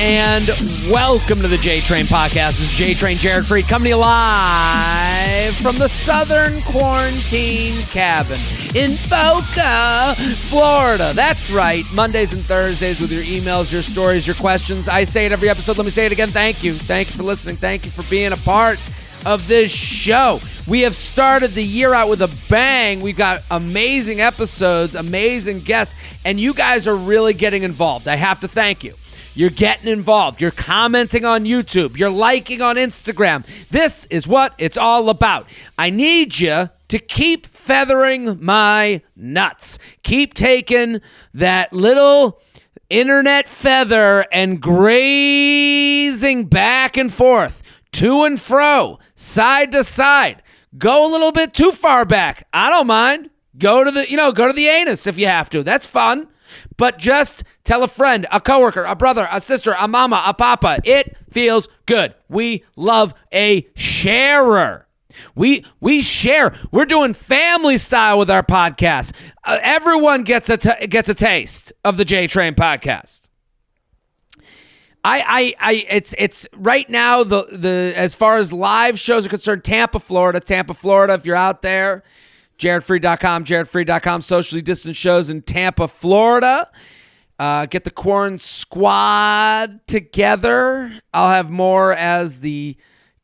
and welcome to the J-Train Podcast. This is J-Train, Jared Freid, coming to you live from the Southern Quarantine Cabin in Boca, Florida. That's right, Mondays and Thursdays with your emails, your stories, your questions. I say it every episode. Let me say it again. Thank you. Thank you for listening. Thank you for being a part of this show. We have started the year out with a bang. We've got amazing episodes, amazing guests, and you guys are really getting involved. I have to thank you. You're getting involved. You're commenting on YouTube. You're liking on Instagram. This is what it's all about. I need you to keep feathering my nuts. Keep taking that little internet feather and grazing back and forth, to and fro, side to side. Go a little bit too far back. I don't mind. Go to the anus if you have to. That's fun. But just tell a friend, a coworker, a brother, a sister, a mama, a papa. It feels good. We love a sharer. We share. We're doing family style with our podcast. Everyone gets a taste of the J-Train Podcast. It's right now the as far as live shows are concerned, Tampa, Florida. If you're out there, jaredfreid.com, socially distant shows in Tampa, Florida. Get the Corn Squad together. I'll have more as the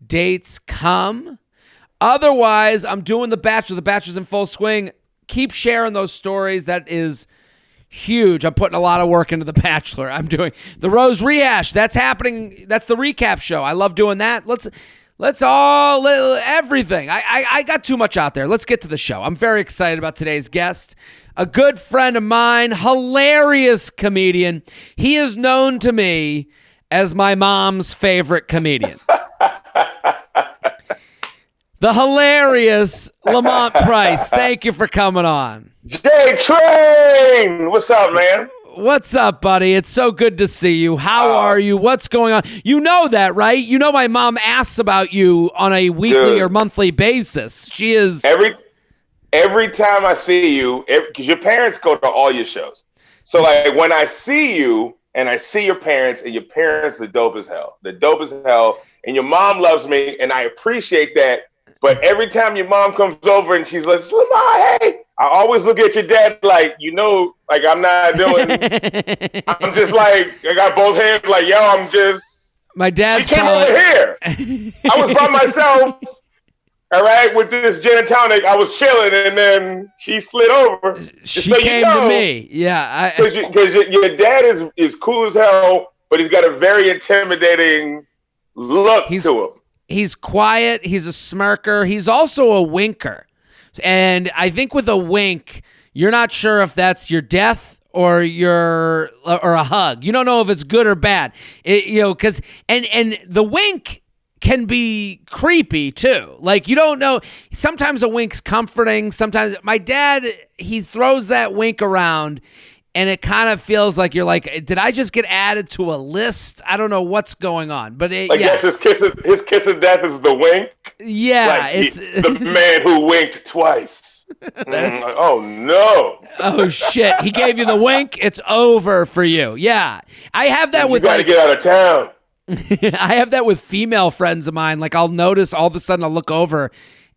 dates come. Otherwise, I'm doing The Bachelor. The Bachelor's in full swing. Keep sharing those stories. That is huge. I'm putting a lot of work into The Bachelor. I'm doing the Rose Rehash. That's happening. That's the recap show. I love doing that. Let's all everything. I got too much out there. Let's get to the show. I'm very excited about today's guest. A good friend of mine, hilarious comedian. He is known to me as my mom's favorite comedian. The hilarious Lamont Price. Thank you for coming on. J-Train! What's up, man? What's up, buddy? It's so good to see you. How are you? What's going on? You know that, right? You know my mom asks about you on a weekly or monthly basis. She is... Every time I see you, because your parents go to all your shows. So, like, when I see you and I see your parents, and your parents are dope as hell. They're dope as hell. And your mom loves me, and I appreciate that. But every time your mom comes over and she's like, Lamont, hey, I always look at your dad like, like I'm not doing, I'm just like, I got both hands like, yo, I'm just. My dad's She came over here. I was by myself, all right, with this gin and tonic. I was chilling, and then she slid over. She came to me. Yeah. Because your dad is cool as hell, but he's got a very intimidating look to him. He's quiet. He's a smirker. He's also a winker. And I think with a wink, you're not sure if that's your death or a hug. You don't know if it's good or bad. Because and the wink can be creepy too. Like, you don't know. Sometimes a wink's comforting. Sometimes my dad, he throws that wink around, and it kind of feels like you're like, did I just get added to a list? I don't know what's going on, but yes, his kiss of death is the wink. Yeah, like it's the man who winked twice. Oh no! Oh shit! He gave you the wink. It's over for you. Yeah, I have that with. You got to get out of town. I have that with female friends of mine. Like, I'll notice all of a sudden I'll look over,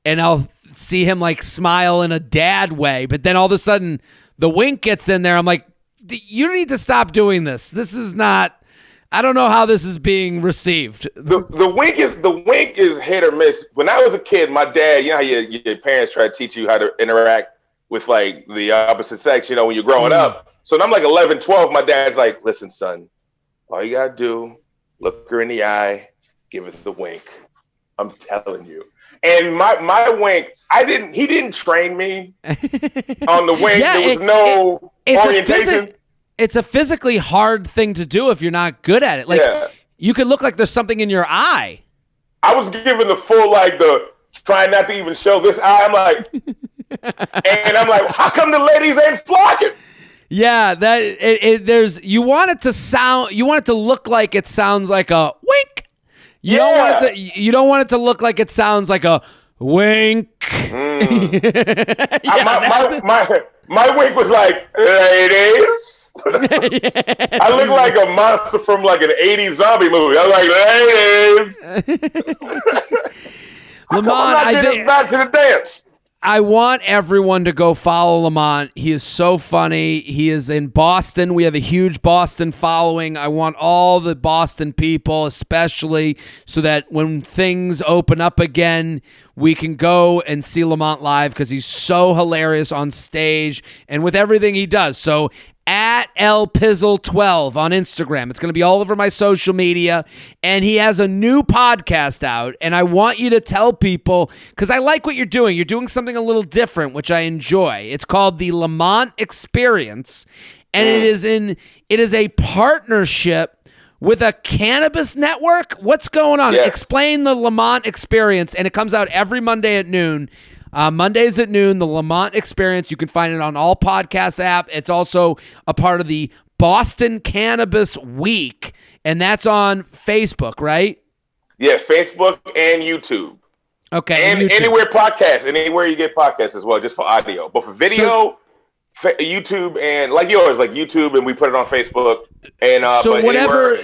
and I'll see him like smile in a dad way, but then all of a sudden the wink gets in there. I'm like, you need to stop doing this. This is not. I don't know how this is being received. The wink is hit or miss. When I was a kid, my dad, you know how your parents try to teach you how to interact with like the opposite sex, when you're growing up. So when I'm like 11, 12, my dad's like, listen, son, all you gotta do, look her in the eye, give her the wink. I'm telling you. And my wink, he didn't train me on the wink. Yeah, there was no orientation. It's a physically hard thing to do if you're not good at it. Like, you could look like there's something in your eye. I was given the full, the trying not to even show this eye. I'm like, and I'm like, how come the ladies ain't flocking? Yeah, you want it to look like it sounds like a wink. You don't want it to look like it sounds like a wink. My wink was like, ladies. I look like a monster from like an 80s zombie movie. I was like, ladies. Lamont, not to the dance. I want everyone to go follow Lamont. He is so funny. He is in Boston. We have a huge Boston following. I want all the Boston people, especially so that when things open up again, we can go and see Lamont live because he's so hilarious on stage and with everything he does. So at LPizzle12 on Instagram. It's going to be all over my social media. And he has a new podcast out. And I want you to tell people, because I like what you're doing. You're doing something a little different, which I enjoy. It's called the Lamont Experience. And it is a partnership with a cannabis network. What's going on? Yeah. Explain the Lamont Experience. And it comes out every Monday at noon. Mondays at noon, the Lamont Experience. You can find it on all podcast app. It's also a part of the Boston Cannabis Week, and that's on Facebook, right? Yeah, Facebook and YouTube. Okay. And YouTube. anywhere you get podcasts as well, just for audio. But for video, YouTube and like yours, like YouTube, and we put it on Facebook. And whatever,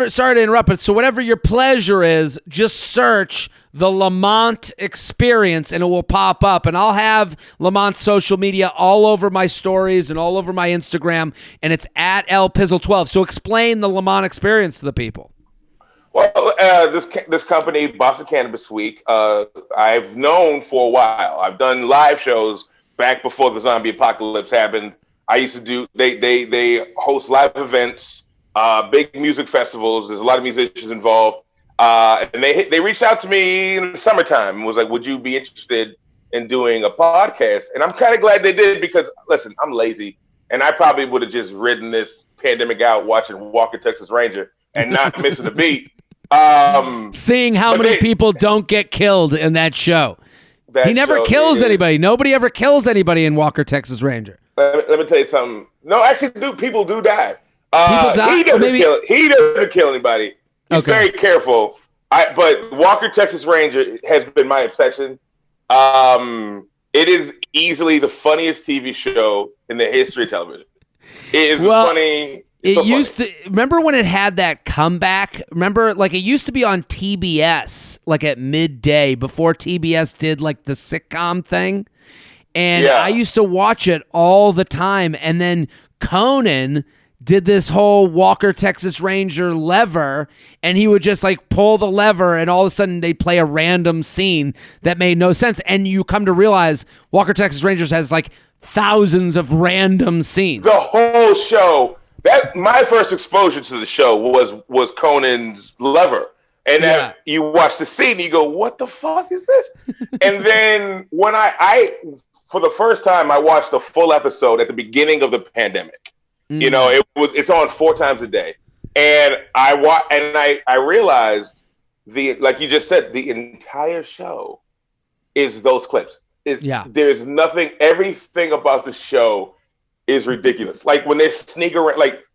sorry to interrupt, but so whatever your pleasure is, just search the Lamont Experience and it will pop up. And I'll have Lamont's social media all over my stories and all over my Instagram, and it's at LPizzle12. So explain the Lamont Experience to the people. Well, this company, Boston Cannabis Week, I've known for a while. I've done live shows back before the zombie apocalypse happened. I used to do, they host live events, big music festivals. There's a lot of musicians involved. And they reached out to me in the summertime and was like, would you be interested in doing a podcast? And I'm kind of glad they did because, listen, I'm lazy. And I probably would have just ridden this pandemic out watching Walker, Texas Ranger and not missing a beat. Seeing how many people don't get killed in that show. He never kills anybody. Nobody ever kills anybody in Walker, Texas Ranger. Let me tell you something. No, actually, people do die. People die? He doesn't kill anybody. He's very careful. But Walker, Texas Ranger has been my obsession. It is easily the funniest TV show in the history of television. It is funny. Remember when it had that comeback? Remember, like, it used to be on TBS, like at midday before TBS did like the sitcom thing. And I used to watch it all the time. And then Conan did this whole Walker, Texas Ranger lever, and he would just like pull the lever and all of a sudden they'd play a random scene that made no sense. And you come to realize Walker, Texas Rangers has like thousands of random scenes. The whole show. My first exposure to the show was Conan's lever. And then you watch the scene and you go, what the fuck is this? And then when I for the first time, I watched a full episode at the beginning of the pandemic. You know, it's on 4 times a day. And I realized like you just said, the entire show is those clips. There's nothing, everything about the show is ridiculous. Like when they're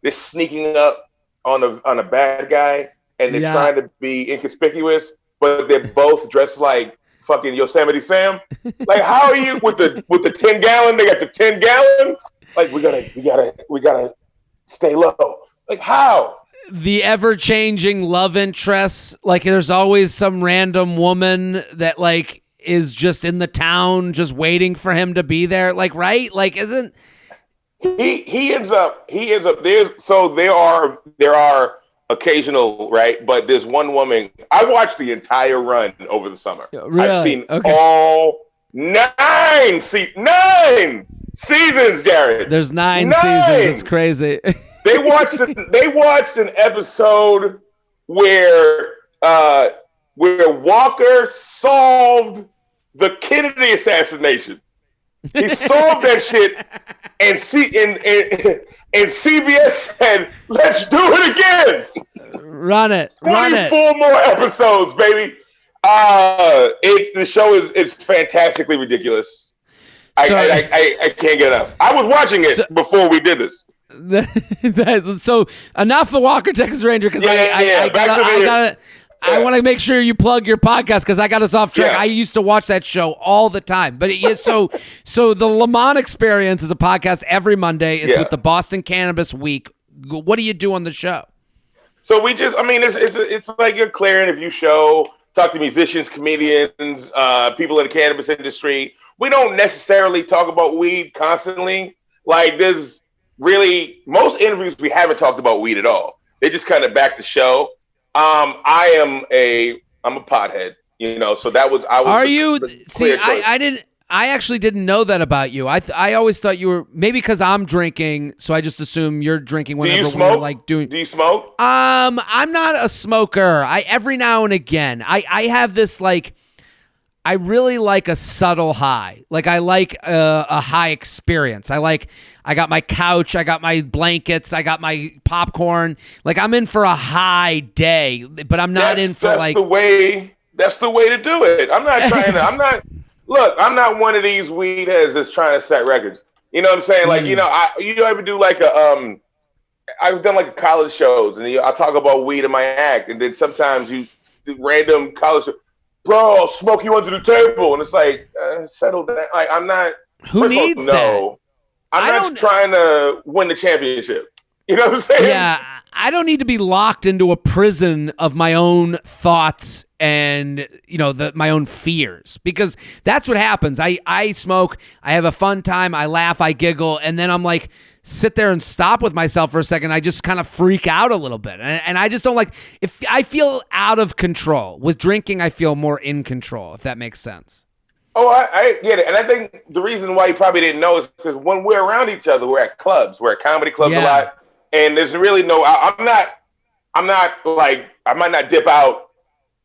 they're sneaking up on a bad guy and they're trying to be inconspicuous, but they're both dressed like fucking Yosemite Sam. Like, how are you with the 10-gallon? They got the 10-gallon. Like, we gotta stay low. Like, how? The ever-changing love interests. Like, there's always some random woman that like is just in the town, just waiting for him to be there. Like, right? Like, isn't he ends up there are occasional, right? But there's one woman. I watched the entire run over the summer. Really? I've seen all 9 seasons, Jared. There's 9 seasons. It's crazy. They watched an episode where Walker solved the Kennedy assassination. He solved that shit, and CBS said, "Let's do it again." Run it. 24 more episodes, baby. The show is fantastically ridiculous. I can't get enough. I was watching it before we did this. So enough of Walker, Texas Ranger, because I want to make sure you plug your podcast because I got us off track. Yeah. I used to watch that show all the time. But so the Lamont Experience is a podcast every Monday. It's with the Boston Cannabis Week. What do you do on the show? So we just, it's like a clear interview show. Talk to musicians, comedians, people in the cannabis industry. We don't necessarily talk about weed constantly. Like there's really most interviews we haven't talked about weed at all. They just kind of back the show. I'm a pothead, so that was I was. Are the, you? the See, clear choice. I actually didn't know that about you. I always thought you were maybe because I'm drinking, so I just assume you're drinking whenever we're like doing. Do you smoke? I'm not a smoker. Every now and again, I have this like. I really like a subtle high. Like I like a high experience. I got my couch, I got my blankets, I got my popcorn. Like I'm in for a high day, but I'm not in for like. That's the way to do it. I'm not trying to. I'm not one of these weed heads that's trying to set records. You know what I'm saying? Like you ever do like I've done like college shows, and I talk about weed in my act, and then sometimes you do random college. Bro, I'll smoke you under the table, and it's like settle down. Like I'm not. Who needs that? I'm not trying to win the championship. You know what I'm saying? Yeah, I don't need to be locked into a prison of my own thoughts and my own fears, because that's what happens. I smoke, I have a fun time, I laugh, I giggle, and then I'm like. Sit there and stop with myself for a second. I just kind of freak out a little bit. And I just don't like, if I feel out of control. With drinking, I feel more in control, if that makes sense. Oh, I get it. And I think the reason why you probably didn't know is because when we're around each other, we're at clubs. We're at comedy clubs a lot. And there's really I'm not like, I might not dip out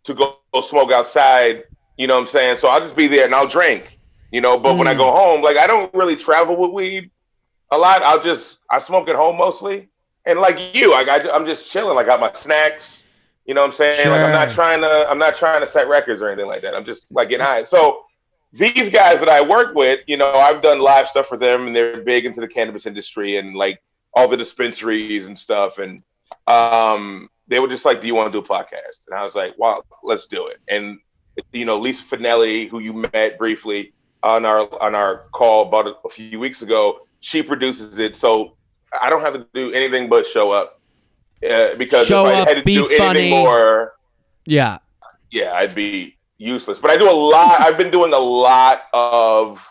to go smoke outside. You know what I'm saying? So I'll just be there and I'll drink, but when I go home, like I don't really travel with weed. A lot. I smoke at home mostly, and like you, I'm just chilling. I got my snacks. You know what I'm saying? Sure. Like I'm not trying to set records or anything like that. I'm just like getting high. So these guys that I work with, I've done live stuff for them, and they're big into the cannabis industry and like all the dispensaries and stuff. And they were just like, "Do you want to do a podcast?" And I was like, "Well, let's do it." And Lisa Finelli, who you met briefly on our call about a few weeks ago. She produces it, so I don't have to do anything but show up. Because if I had to do anything more, I'd be useless. But I've been doing a lot of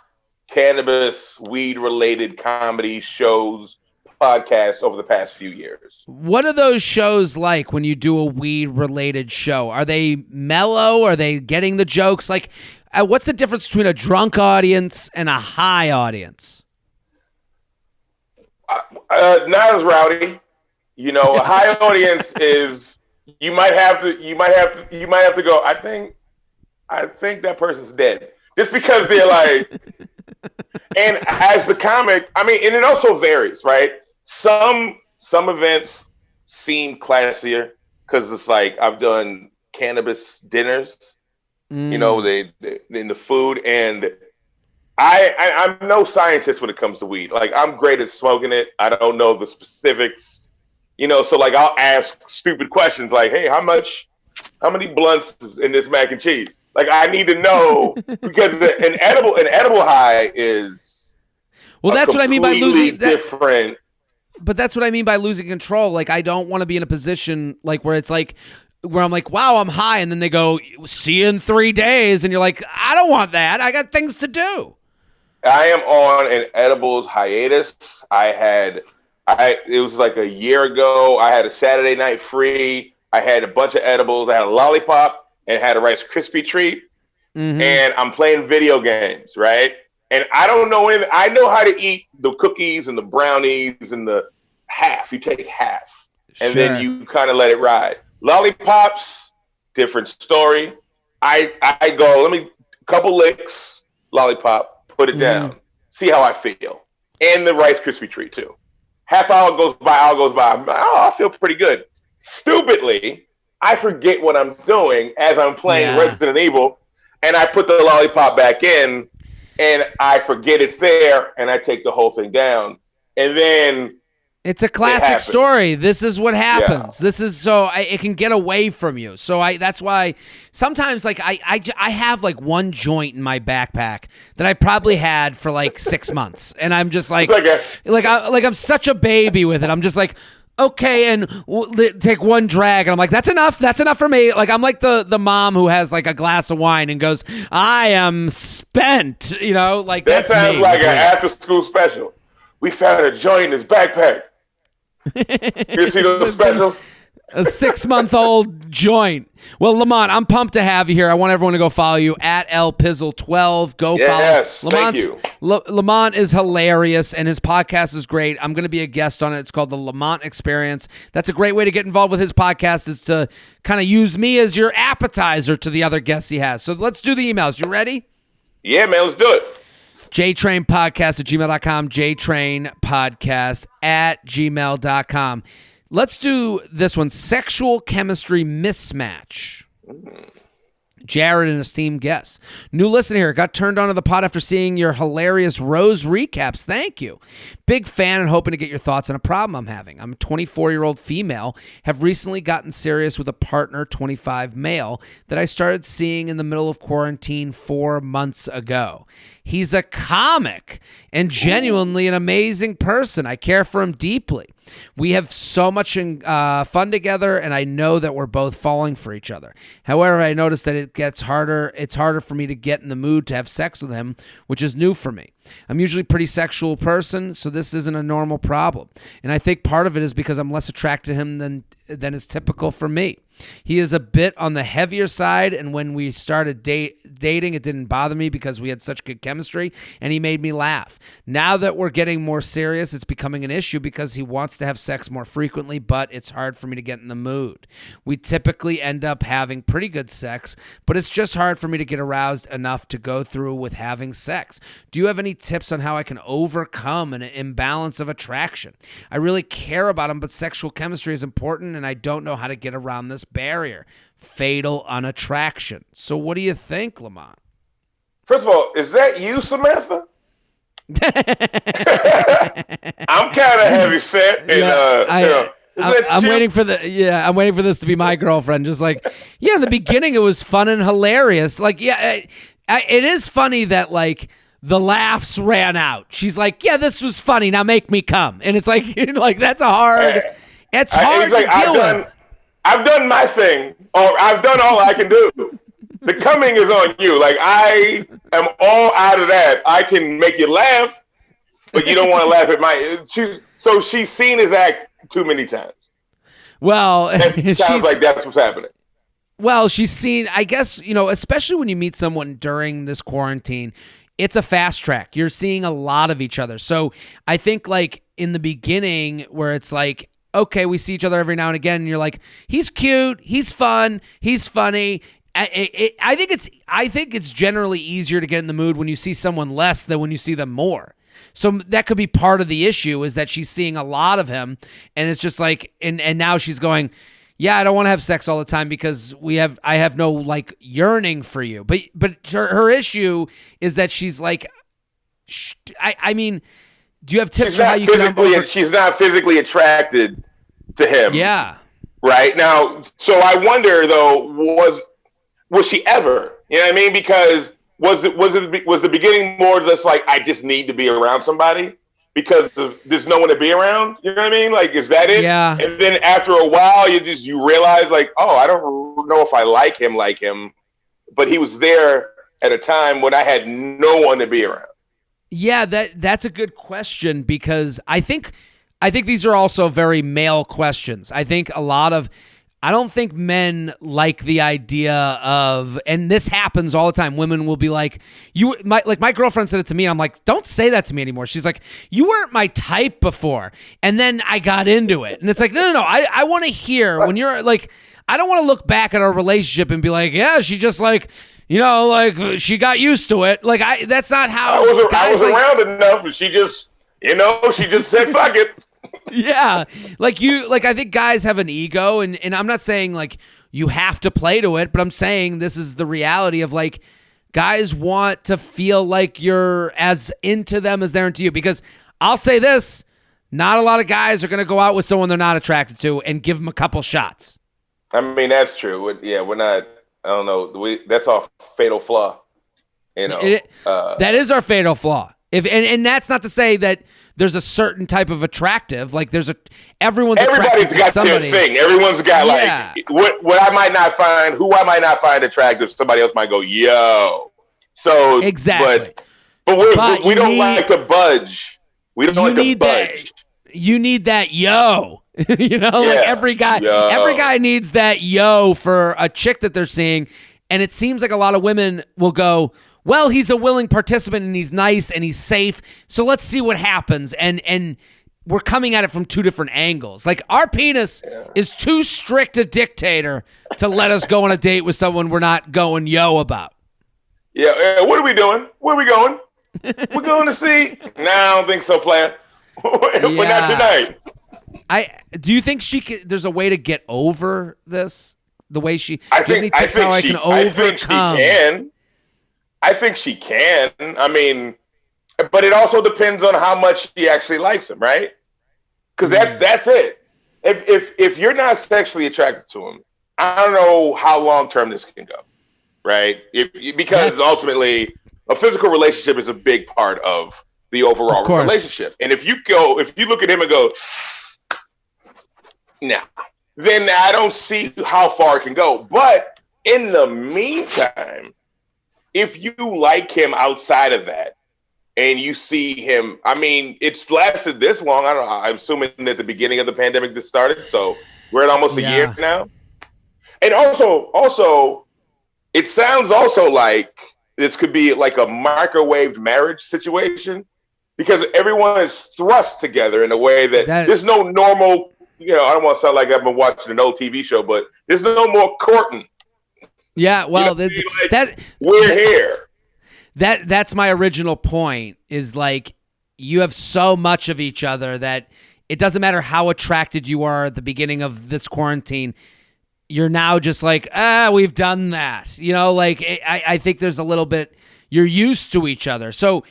cannabis, weed-related comedy shows, podcasts over the past few years. What are those shows like when you do a weed-related show? Are they mellow? Are they getting the jokes? Like, what's the difference between a drunk audience and a high audience? Not as rowdy, a high audience is you might have to go. I think that person's dead just because they're like, and as the comic, and it also varies, right? Some events seem classier because it's like I've done cannabis dinners, they in the food and. I'm no scientist when it comes to weed. Like I'm great at smoking it. I don't know the specifics, so like I'll ask stupid questions like, hey, how many blunts is in this mac and cheese? Like I need to know because an edible high is that's what I mean by losing different. But that's what I mean by losing control. Like I don't want to be in a position like where it's like where I'm like, wow, I'm high, and then they go, see you in 3 days, and you're like, I don't want that. I got things to do. I am on an edibles hiatus. It was like a year ago. I had a Saturday night free. I had a bunch of edibles. I had a lollipop and had a Rice Krispie treat. Mm-hmm. And I'm playing video games, right? And I don't know anything. I know how to eat the cookies and the brownies and the half. You take half. And then you kind of let it ride. Lollipops, different story. I go, couple licks, lollipop. Put it down. See how I feel. And the Rice Krispie treat too. Half hour goes by, I feel pretty good. Stupidly, I forget what I'm doing as I'm playing Resident Evil, and I put the lollipop back in, and I forget it's there, and I take the whole thing down. And then It's a classic story. This is what happens. Yeah. This is it can get away from you. So that's why sometimes like I have like one joint in my backpack that I probably had for like 6 months, and I'm just like I'm such a baby with it. I'm just like, okay, and take one drag, and I'm like, that's enough. That's enough for me. Like I'm like the mom who has like a glass of wine and goes, I am spent. You know, like that sounds me. Like an after school special. We found a joint in his backpack. You see those specials? A 6-month-old joint. Well, Lamont, I'm pumped to have you here. I want everyone to go follow you at LPizzle12. Go follow. Yes, thank you. Lamont is hilarious, and his podcast is great. I'm going to be a guest on it. It's called The Lamont Experience. That's a great way to get involved with his podcast, is to kind of use me as your appetizer to the other guests he has. So let's do the emails. You ready? Yeah, man, let's do it. jtrainpodcast@gmail.com, jtrainpodcast@gmail.com. Let's do this one. Sexual chemistry mismatch. Jared, an esteemed guest. New listener here. Got turned on to the pod after seeing your hilarious Rose recaps. Thank you. Big fan and hoping to get your thoughts on a problem I'm having. I'm a 24-year-old female, have recently gotten serious with a partner, 25 male, that I started seeing in the middle of quarantine 4 months ago. He's a comic and genuinely an amazing person. I care for him deeply. We have so much fun together, and I know that we're both falling for each other. However, I noticed that it gets harder. It's harder for me to get in the mood to have sex with him, which is new for me. I'm usually a pretty sexual person, so this isn't a normal problem. And I think part of it is because I'm less attracted to him than is typical for me. He is a bit on the heavier side, and when we started dating, it didn't bother me because we had such good chemistry, and he made me laugh. Now that we're getting more serious, it's becoming an issue because he wants to have sex more frequently, but it's hard for me to get in the mood. We typically end up having pretty good sex, but it's just hard for me to get aroused enough to go through with having sex. Do you have any tips on how I can overcome an imbalance of attraction? I really care about him, but sexual chemistry is important, and I don't know how to get around this barrier. Fatal unattraction. So what do you think, Lamont? First of all, is that you, Samantha? I'm kind of heavy set, and I'm waiting for this to be my girlfriend. Just like, yeah, in the beginning it was fun and hilarious. Like, yeah, it is funny that like the laughs ran out. She's like, yeah, this was funny. Now make me come. And it's like, that's a hard. It's hard to deal with. I've done my thing, or I've done all I can do. The coming is on you. Like, I am all out of that. I can make you laugh, but you don't want to laugh at my. She's seen his act too many times. Well, it sounds like that's what's happening. Well, she's seen, I guess, especially when you meet someone during this quarantine, it's a fast track. You're seeing a lot of each other. So I think like in the beginning where it's like, okay, we see each other every now and again, and you're like, he's cute, he's fun, he's funny. I think it's generally easier to get in the mood when you see someone less than when you see them more. So that could be part of the issue, is that she's seeing a lot of him, and it's just like, and now she's going, yeah, I don't want to have sex all the time because I have no like yearning for you. But her issue is that she's like, I mean, do you have tips for how you can? She's not physically attracted to him. Yeah. Right now, so I wonder though, was she ever? You know what I mean? Because was the beginning more just like, I just need to be around somebody because there's no one to be around? You know what I mean? Like, is that it? Yeah. And then after a while, you realize like, oh, I don't know if I like him, but he was there at a time when I had no one to be around. Yeah, that's a good question, because I think these are also very male questions. I don't think men like the idea of, and this happens all the time. Women will be like, my girlfriend said it to me. And I'm like, don't say that to me anymore. She's like, you weren't my type before. And then I got into it. And it's like, no. I want to hear when you're like, I don't want to look back at our relationship and be like, yeah, she just like, like she got used to it. Like that's not how I was around enough, and she just said, fuck it. Yeah. I think guys have an ego, and I'm not saying like you have to play to it, but I'm saying this is the reality of like guys want to feel like you're as into them as they're into you. Because I'll say this, Not a lot of guys are going to go out with someone they're not attracted to and give them a couple shots. I mean, that's true. We're not. I don't know. That's our fatal flaw. That is our fatal flaw. And that's not to say that there's a certain type of attractive. Like everybody's attracted to somebody. Their thing. Everyone's got like what I might not find, who I might not find attractive. Somebody else might go, yo. So exactly. But we don't like to budge. We don't like to budge. You need that yo. Like every guy needs that yo for a chick that they're seeing. And it seems like a lot of women will go, well, he's a willing participant and he's nice and he's safe. So let's see what happens. And we're coming at it from two different angles. Like our penis is too strict a dictator to let us go on a date with someone we're not going yo about. Yeah. What are we doing? Where are we going? We're going to see. No, I don't think so, player. But not tonight. Do you think there's a way to get over this? The way she. I think she can. I mean, but it also depends on how much she actually likes him, right? Because that's it. If you're not sexually attracted to him, I don't know how long term this can go, right? Because ultimately, a physical relationship is a big part of the overall relationship. And if you look at him and go, nah, then I don't see how far it can go. But in the meantime, if you like him outside of that and you see him, I mean, it's lasted this long. I don't know. I'm assuming at the beginning of the pandemic this started. So we're at almost a year now. And also, it sounds also like this could be like a microwaved marriage situation because everyone is thrust together in a way that there's no normal, I don't want to sound like I've been watching an old TV show, but there's no more courting. Yeah, well, we're here. That's my original point is like you have so much of each other that it doesn't matter how attracted you are at the beginning of this quarantine. You're now just like, we've done that. I think there's a little bit, you're used to each other. So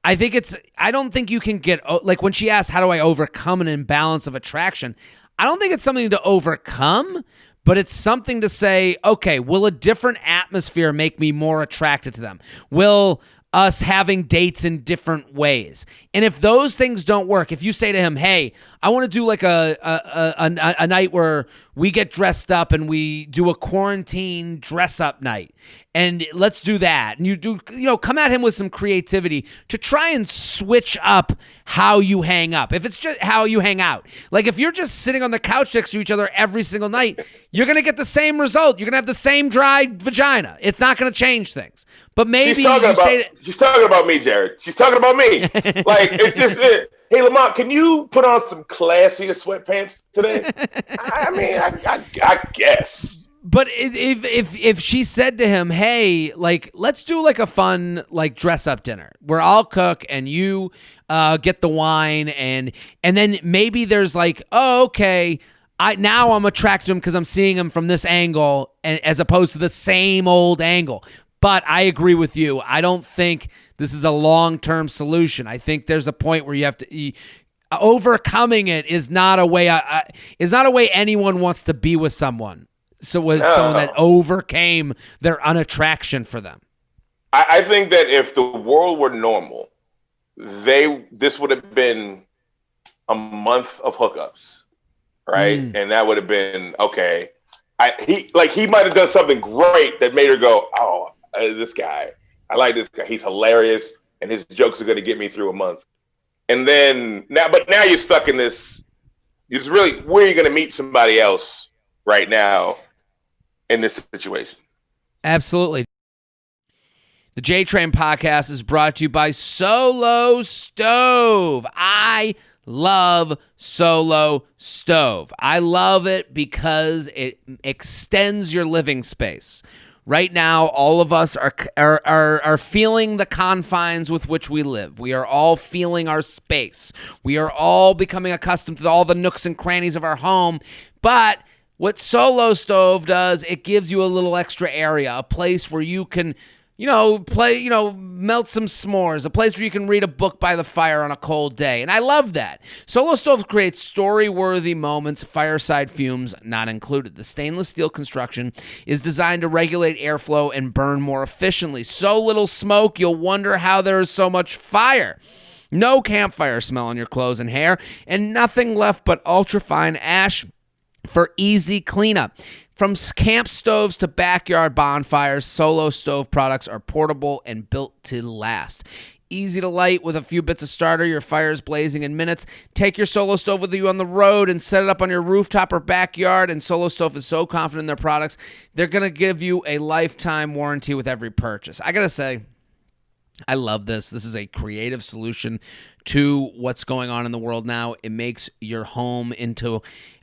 I don't think you can get, like when she asked, how do I overcome an imbalance of attraction? I don't think it's something to overcome, but it's something to say, okay, will a different atmosphere make me more attracted to them? Will us having dates in different ways? And if those things don't work, if you say to him, hey, I want to do like a night where we get dressed up and we do a quarantine dress up night, and let's do that. And you do, come at him with some creativity to try and switch up how you hang up. If it's just how you hang out, like if you're just sitting on the couch next to each other every single night, you're going to get the same result. You're going to have the same dry vagina. It's not going to change things. But maybe she's talking about me, Jared. She's talking about me. Like, it's just it. Hey, Lamont, can you put on some classier sweatpants today? I mean, I guess. But if she said to him, hey, like, let's do like a fun like dress up dinner where I'll cook and you get the wine and then maybe there's like, oh, okay, I'm attracted to him because I'm seeing him from this angle and as opposed to the same old angle. But I agree with you. I don't think this is a long-term solution. I think there's a point where you have to overcoming it is not a way anyone wants to be with someone. So with someone that overcame their unattraction for them. I think that if the world were normal, this would have been a month of hookups, right? And that would have been okay. He might have done something great that made her go, oh, this guy, I like this guy. He's hilarious, and his jokes are going to get me through a month. And then now you're stuck in this. It's really where are you going to meet somebody else right now in this situation? Absolutely. The J-Train podcast is brought to you by Solo Stove. I love Solo Stove. I love it because it extends your living space. Right now, all of us are feeling the confines with which we live. We are all feeling our space. We are all becoming accustomed to all the nooks and crannies of our home. But what Solo Stove does, it gives you a little extra area, a place where you can melt some s'mores, a place where you can read a book by the fire on a cold day. And I love that. Solo Stove creates story-worthy moments, fireside fumes not included. The stainless steel construction is designed to regulate airflow and burn more efficiently. So little smoke, you'll wonder how there is so much fire. No campfire smell on your clothes and hair, and nothing left but ultrafine ash for easy cleanup. From camp stoves to backyard bonfires, Solo Stove products are portable and built to last. Easy to light with a few bits of starter, your fire is blazing in minutes. Take your Solo Stove with you on the road and set it up on your rooftop or backyard, and Solo Stove is so confident in their products, they're going to give you a lifetime warranty with every purchase. I got to say, I love this. This is a creative solution to what's going on in the world now. It makes your home into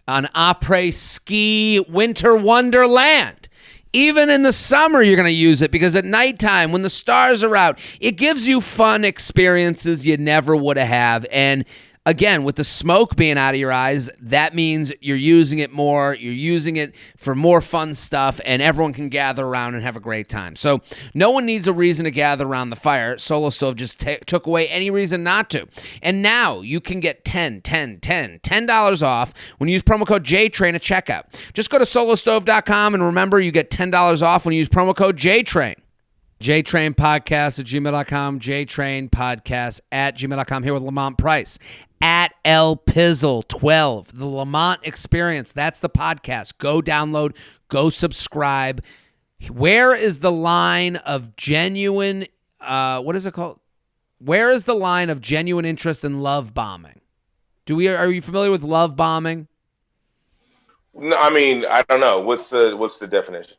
an après-ski winter wonderland. Even in the summer, you're going to use it because at nighttime, when the stars are out, it gives you fun experiences you never would have. And again, with the smoke being out of your eyes, that means you're using it more. You're using it for more fun stuff, and everyone can gather around and have a great time. So no one needs a reason to gather around the fire. Solo Stove just took away any reason not to. And now you can get $10 off when you use promo code JTRAIN at checkout. Just go to solostove.com, and remember, you get $10 off when you use promo code JTRAIN. JTrainPodcast at gmail.com, JTrainPodcast at gmail.com, here with Lamont Price. At El Pizzle 12, the Lamont Experience. That's the podcast. Go download, go subscribe. Where is the line of genuine, what is it called? Where is the line of genuine interest in love bombing? Are you familiar with love bombing? No, I mean, I don't know. What's the definition?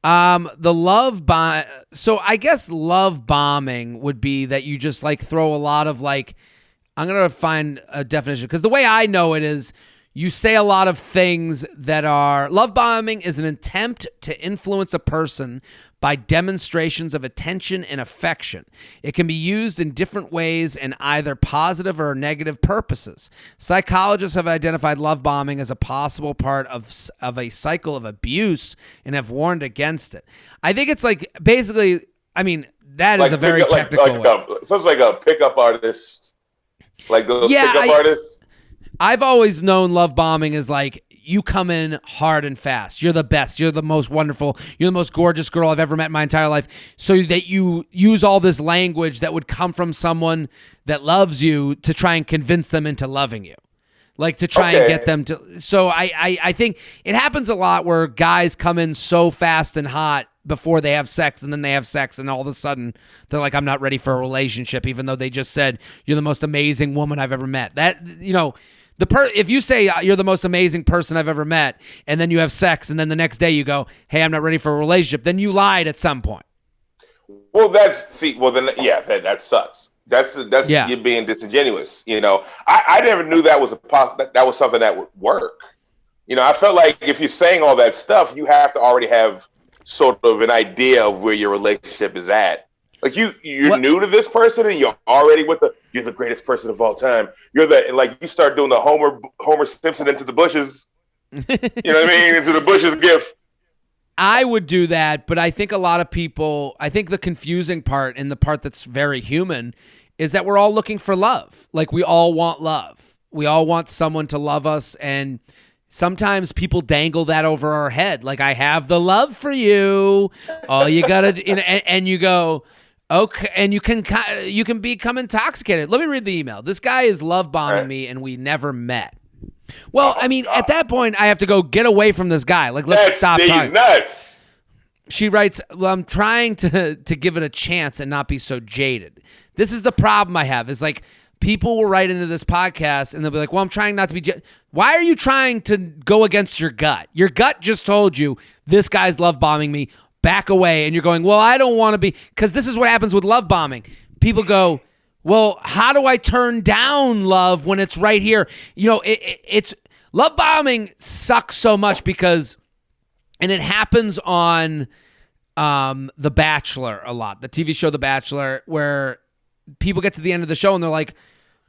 The love bomb. So I guess love bombing would be that you just like throw a lot of like, I'm going to find a definition because the way I know it is you say a lot of things that are love bombing is an attempt to influence a person by demonstrations of attention and affection. It can be used in different ways and either positive or negative purposes. Psychologists have identified love bombing as a possible part of a cycle of abuse and have warned against it. I think it's like basically, I mean, that is a very technical way. Sounds like a pickup artist. Like those pickup artists? I've always known love bombing is like you come in hard and fast. You're the best. You're the most wonderful. You're the most gorgeous girl I've ever met in my entire life. So that you use all this language that would come from someone that loves you to try and convince them into loving you. Like to try and get them to. So I think it happens a lot where guys come in so fast and hot before they have sex, and then they have sex, and all of a sudden they're like, I'm not ready for a relationship, even though they just said, you're the most amazing woman I've ever met. That, if you say you're the most amazing person I've ever met, and then you have sex, and then the next day you go, hey, I'm not ready for a relationship, then you lied at some point. Well, that sucks. That's you being disingenuous. I never knew that was something that would work. I felt like if you're saying all that stuff, you have to already have sort of an idea of where your relationship is at. Like you're new to this person and you're already you're the greatest person of all time. You start doing the Homer Simpson into the bushes. You know what I mean? Into the bushes gif. I would do that, but I think a lot of people, I think the confusing part and the part that's very human is that we're all looking for love. Like we all want love. We all want someone to love us, and sometimes people dangle that over our head. Like, I have the love for you. All you got to, and you go, okay, and you can become intoxicated. Let me read the email. This guy is love bombing me, and we never met. Well, I mean, at that point, I have to go get away from this guy. Like, let's stop talking. Nuts. She writes, well, I'm trying to give it a chance and not be so jaded. This is the problem I have, is like, people will write into this podcast and they'll be like, well, I'm trying not to be why are you trying to go against your gut? Your gut just told you this guy's love bombing me. Back away. And you're going, well, I don't want to be, because this is what happens with love bombing. People go, well, how do I turn down love when it's right here? It's love bombing sucks so much because, and it happens on The Bachelor a lot, the TV show The Bachelor, where people get to the end of the show and they're like,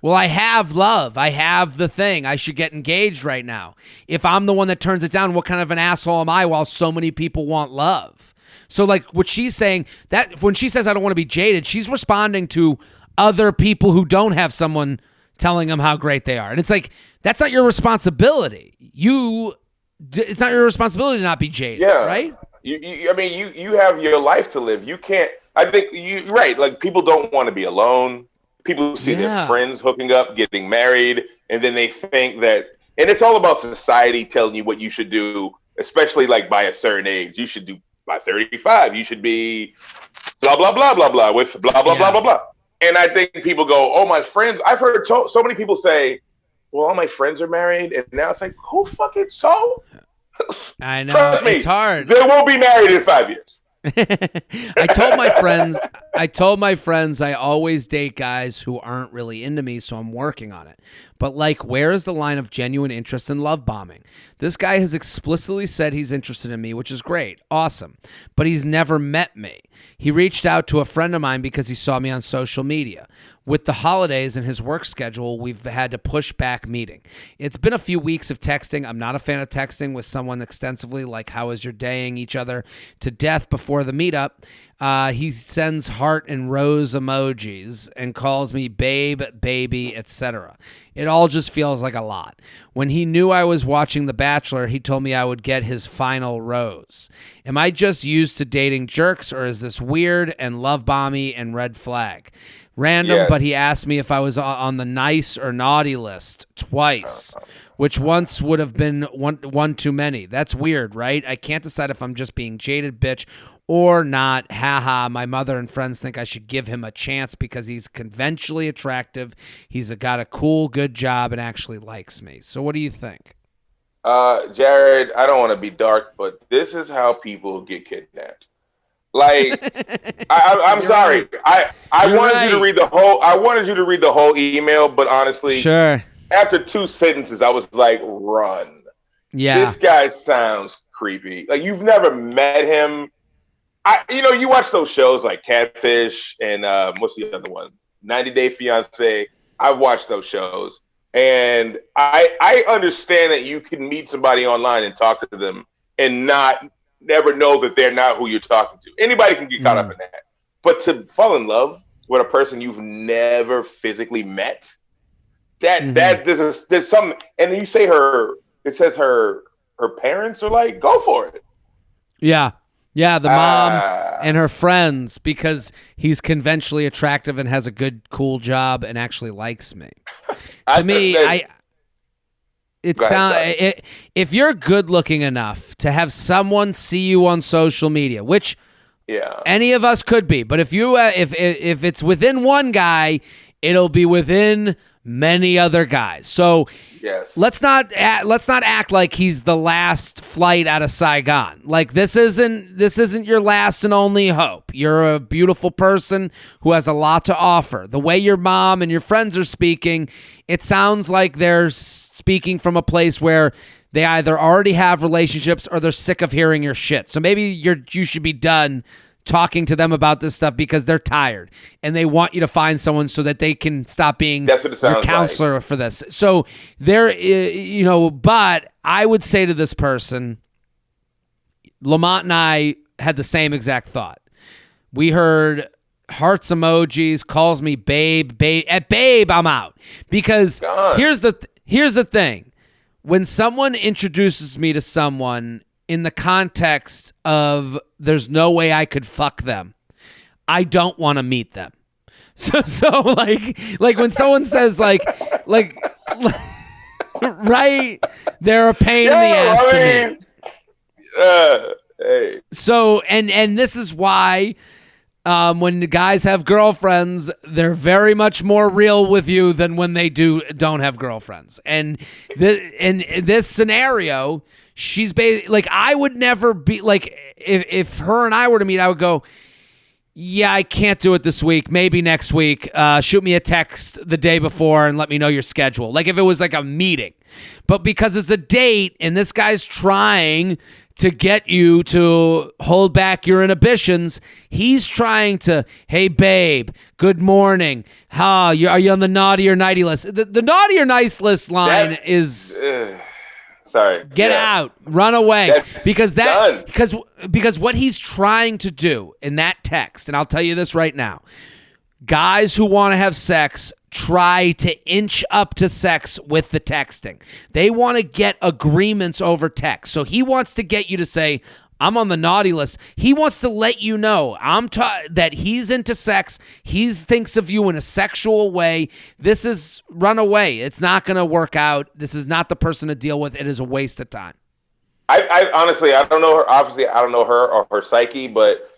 well, I have love. I have the thing. I should get engaged right now. If I'm the one that turns it down, what kind of an asshole am I while so many people want love? So like what she's saying, that when she says I don't want to be jaded, she's responding to other people who don't have someone telling them how great they are. And it's like, that's not your responsibility. It's not your responsibility to not be jaded, right? You have your life to live. You can't, I think you're right. Like, people don't want to be alone. People see their friends hooking up, getting married, and then they think that, and it's all about society telling you what you should do, especially like by a certain age. You should do by 35. You should be blah, blah, blah, blah, blah, with blah, blah, blah, blah, blah. And I think people go, oh, my friends. I've heard so many people say, well, all my friends are married. And now it's like, who fucking so? I know. Trust me, it's hard. They won't be married in 5 years. I told my friends I always date guys who aren't really into me, so I'm working on it. But like, where is the line of genuine interest in love bombing? This guy has explicitly said he's interested in me, which is great, awesome, but he's never met me. He reached out to a friend of mine because he saw me on social media. With the holidays and his work schedule, we've had to push back meeting. It's been a few weeks of texting. I'm not a fan of texting with someone extensively, like how is your daying each other to death before the meetup. He sends heart and rose emojis and calls me babe, baby, etc. It all just feels like a lot. When he knew I was watching The Bachelor, he told me I would get his final rose. Am I just used to dating jerks, or is this weird and love bomby and red flag? Random, but he asked me if I was on the nice or naughty list twice, which once would have been one too many. That's weird, right? I can't decide if I'm just being jaded bitch or not. Haha, my mother and friends think I should give him a chance because he's conventionally attractive. He's got a cool, good job and actually likes me. So what do you think? Jared, I don't want to be dark, but this is how people get kidnapped. Like, I'm sorry. Right. I wanted you to read the whole. I wanted you to read the whole email, but honestly, sure. After 2 sentences, I was like, "Run." Yeah, this guy sounds creepy. Like, you've never met him. You watch those shows like Catfish and what's the other one? 90 Day Fiance. I've watched those shows, and I understand that you can meet somebody online and talk to them and never know that they're not who you're talking to. Anybody can get caught up in that. But to fall in love with a person you've never physically met, there's something. And you say it says her parents are like, go for it. Yeah. Yeah, the mom and her friends, because he's conventionally attractive and has a good, cool job and actually likes me. To me, if you're good looking enough to have someone see you on social media, which any of us could be, but if it's within one guy, it'll be within many other guys. So let's not act like he's the last flight out of Saigon. Like, this isn't your last and only hope. You're a beautiful person who has a lot to offer. The way your mom and your friends are speaking, it sounds like they're speaking from a place where they either already have relationships or they're sick of hearing your shit. So maybe you should be done talking to them about this stuff because they're tired and they want you to find someone so that they can stop being your counselor for this. So but I would say to this person, Lamont and I had the same exact thought. We heard hearts emojis, calls me babe. At babe, I'm out. Because here's the thing. When someone introduces me to someone in the context of there's no way I could fuck them, I don't want to meet them. So like when someone says like right, they're a pain in the ass to me. Hey. So and this is why when the guys have girlfriends, they're very much more real with you than when they don't have girlfriends. And in this scenario, she's basically like, I would never be like, if her and I were to meet, I would go, yeah, I can't do it this week. Maybe next week. Shoot me a text the day before and let me know your schedule. Like if it was like a meeting. But because it's a date and this guy's trying to get you to hold back your inhibitions, he's trying to, hey, babe, good morning. Are you on the naughty or nighty list? The naughty or nice list line is... Sorry. Get out. Run away. That's done. Because what he's trying to do in that text, and I'll tell you this right now, guys who want to have sex try to inch up to sex with the texting. They want to get agreements over text. So he wants to get you to say, I'm on the naughty list. He wants to let you know that he's into sex. He thinks of you in a sexual way. This is run away. It's not going to work out. This is not the person to deal with. It is a waste of time. I honestly, I don't know her. Obviously, I don't know her or her psyche, but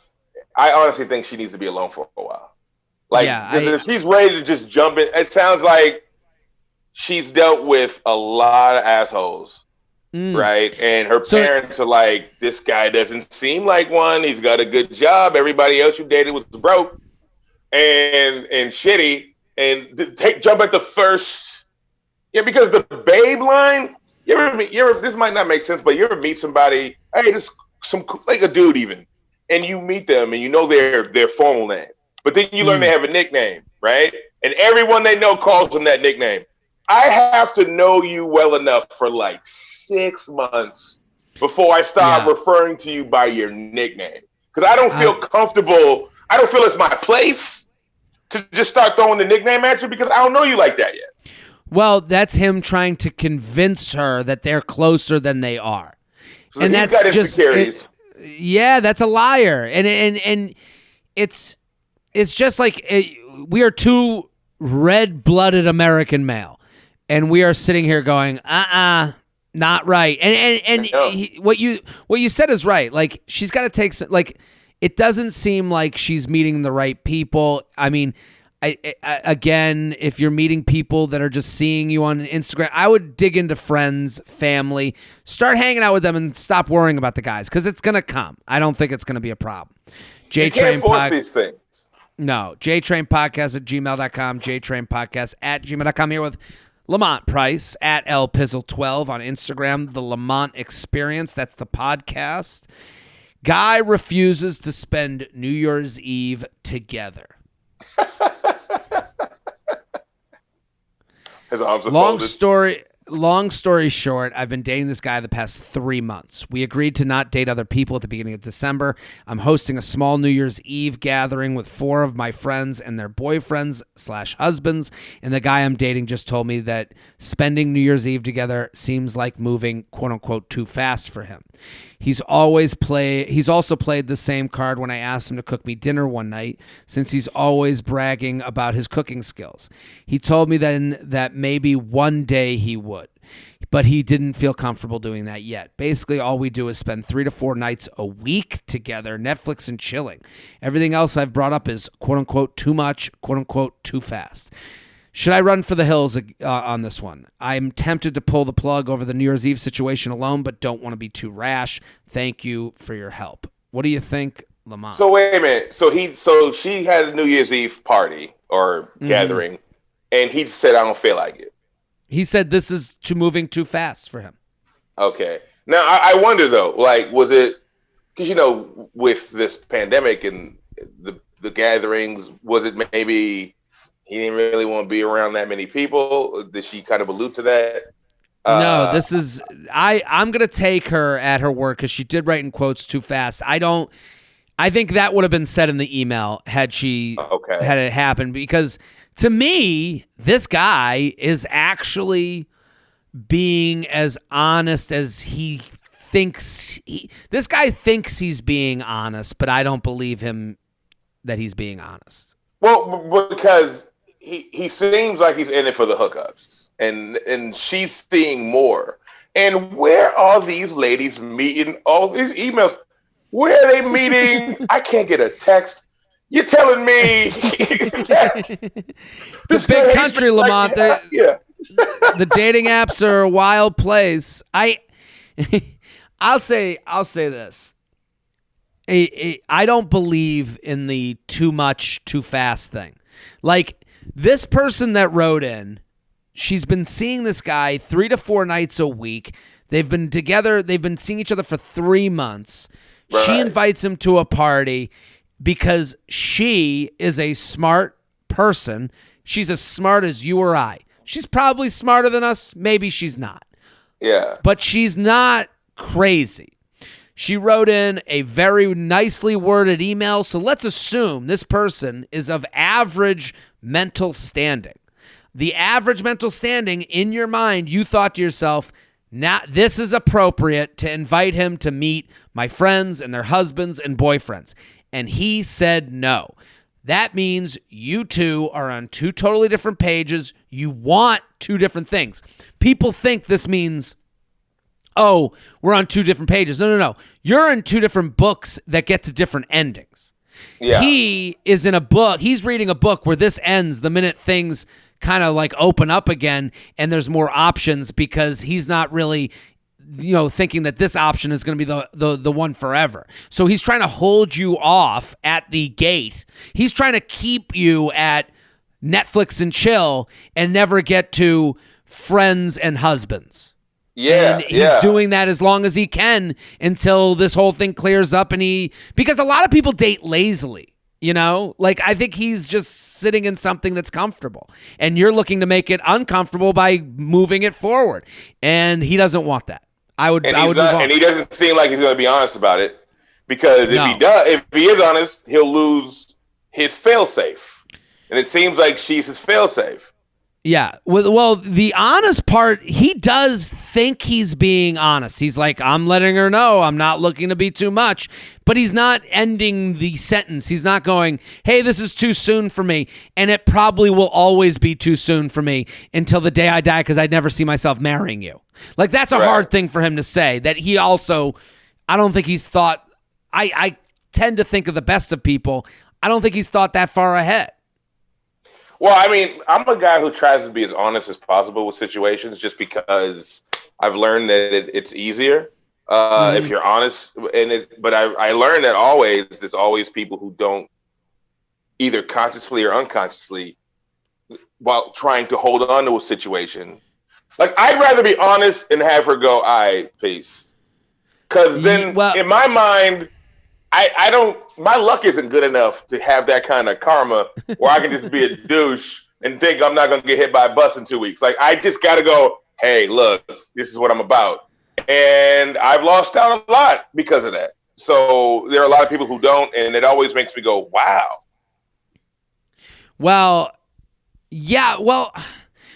I honestly think she needs to be alone for a while. Like, if she's ready to just jump in, it sounds like she's dealt with a lot of assholes, right? And her parents are like, this guy doesn't seem like one. He's got a good job. Everybody else you dated was broke and shitty. And jump at the first, because the babe line. You ever? This might not make sense, but you ever meet somebody? Hey, this like a dude even, and you meet them and you know their formal name. But then you learn they have a nickname, right? And everyone they know calls them that nickname. I have to know you well enough for like 6 months before I start referring to you by your nickname. Because I don't feel comfortable. I don't feel it's my place to just start throwing the nickname at you because I don't know you like that yet. Well, that's him trying to convince her that they're closer than they are. So and that's just that's a liar. And it's just like we are two red-blooded American male, and we are sitting here going, not right. And what you said is right. Like, she's got to take some, like, it doesn't seem like she's meeting the right people. I mean, again, if you're meeting people that are just seeing you on Instagram, I would dig into friends, family, start hanging out with them, and stop worrying about the guys because it's gonna come. I don't think it's gonna be a problem. You can't force these things. No, jtrainpodcast@gmail.com, jtrainpodcast@gmail.com. Here with Lamont Price at LPizzle12 on Instagram, the Lamont Experience. That's the podcast. Guy refuses to spend New Year's Eve together. His arms are folded. Long story short, I've been dating this guy the past 3 months. We agreed to not date other people at the beginning of December. I'm hosting a small New Year's Eve gathering with 4 of my friends and their boyfriends/husbands. And the guy I'm dating just told me that spending New Year's Eve together seems like moving, quote unquote, too fast for him. He's also played the same card when I asked him to cook me dinner one night, since he's always bragging about his cooking skills. He told me that maybe one day he would, but he didn't feel comfortable doing that yet. Basically, all we do is spend 3 to 4 nights a week together, Netflix and chilling. Everything else I've brought up is, quote unquote, too much, quote unquote, too fast. Should I run for the hills on this one? I'm tempted to pull the plug over the New Year's Eve situation alone, but don't want to be too rash. Thank you for your help. What do you think, Lamont? So wait a minute. So she had a New Year's Eve party or gathering, and he said, "I don't feel like it." He said this is moving too fast for him. Okay. Now I wonder though, like, was it because with this pandemic and the gatherings, was it maybe he didn't really want to be around that many people? Did she kind of allude to that? No, this is I'm gonna take her at her word because she did write in quotes too fast. I think that would have been said in the email had it happened, because to me, this guy is actually being as honest as he thinks. This guy thinks he's being honest, but I don't believe him that he's being honest. Well, because he seems like he's in it for the hookups, and she's seeing more. And where are these ladies meeting? All these emails, where are they meeting? I can't get a text. You're telling me it's a big country, Lamont. The dating apps are a wild place. I'll say this. I don't believe in the too much, too fast thing. Like, this person that wrote in, she's been seeing this guy 3 to 4 nights a week. They've been together. They've been seeing each other for 3 months. Right. She invites him to a party because she is a smart person. She's as smart as you or I. She's probably smarter than us. Maybe she's not. Yeah. But she's not crazy. She wrote in a very nicely worded email. So let's assume this person is of average mental standing. The average mental standing in your mind, you thought to yourself, now this is appropriate to invite him to meet my friends and their husbands and boyfriends. And he said no. That means you two are on two totally different pages. You want two different things. People think this means, oh, we're on two different pages. No. You're in two different books that get to different endings. Yeah. He is in a book. He's reading a book where this ends the minute things kind of like open up again and there's more options, because he's not really, thinking that this option is going to be the one forever. So he's trying to hold you off at the gate. He's trying to keep you at Netflix and chill and never get to friends and husbands. Yeah, and he's doing that as long as he can until this whole thing clears up. Because a lot of people date lazily, I think he's just sitting in something that's comfortable, and you're looking to make it uncomfortable by moving it forward. And he doesn't want that. I would move on. And he doesn't seem like he's going to be honest about it, because if he is honest, he'll lose his fail-safe. And it seems like she's his fail-safe. Yeah. Well, the honest part, he does think he's being honest. He's like, I'm letting her know I'm not looking to be too much, but he's not ending the sentence. He's not going, hey, this is too soon for me. And it probably will always be too soon for me until the day I die, because I'd never see myself marrying you. Like, that's a hard thing for him to say, that he also, I don't think he's thought, I tend to think of the best of people. I don't think he's thought that far ahead. Well, I mean, I'm a guy who tries to be as honest as possible with situations, just because I've learned that it's easier if you're honest. But I learned that there's always people who don't, either consciously or unconsciously, while trying to hold on to a situation. Like, I'd rather be honest and have her go, all right, peace. Because then, in my mind, I don't, my luck isn't good enough to have that kind of karma where I can just be a douche and think I'm not going to get hit by a bus in 2 weeks. Like, I just got to go, hey, look, this is what I'm about. And I've lost out a lot because of that. So there are a lot of people who don't, and it always makes me go, wow. Well, yeah,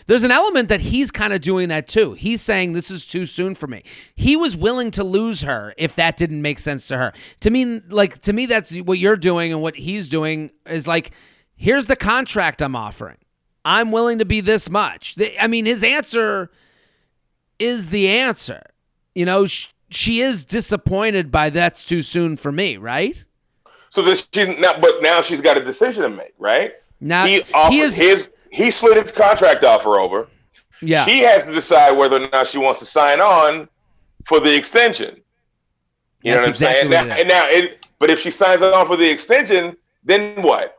there's an element that he's kind of doing that too. He's saying this is too soon for me. He was willing to lose her if that didn't make sense to her. To me, that's what you're doing, and what he's doing is like, here's the contract I'm offering. I'm willing to be this much. His answer is the answer. She is disappointed by that's too soon for me, right? So now she's got a decision to make, right? Now he slid his contract offer over. Yeah. She has to decide whether or not she wants to sign on for the extension. You know what I'm saying? But if she signs on for the extension, then what?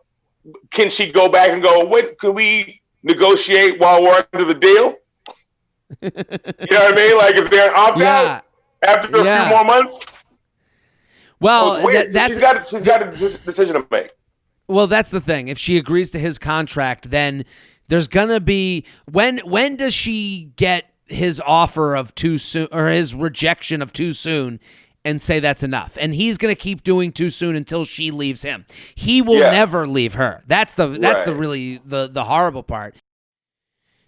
Can she go back and go, wait, could we negotiate while we're under the deal? You know what I mean? Like, if they're an opt-out after a few more months? Well, she's got a decision to make. Well, that's the thing. If she agrees to his contract, then there's going to be, when does she get his offer of too soon, or his rejection of too soon, and say that's enough? And he's going to keep doing too soon until she leaves him. He will never leave her. That's the really the horrible part.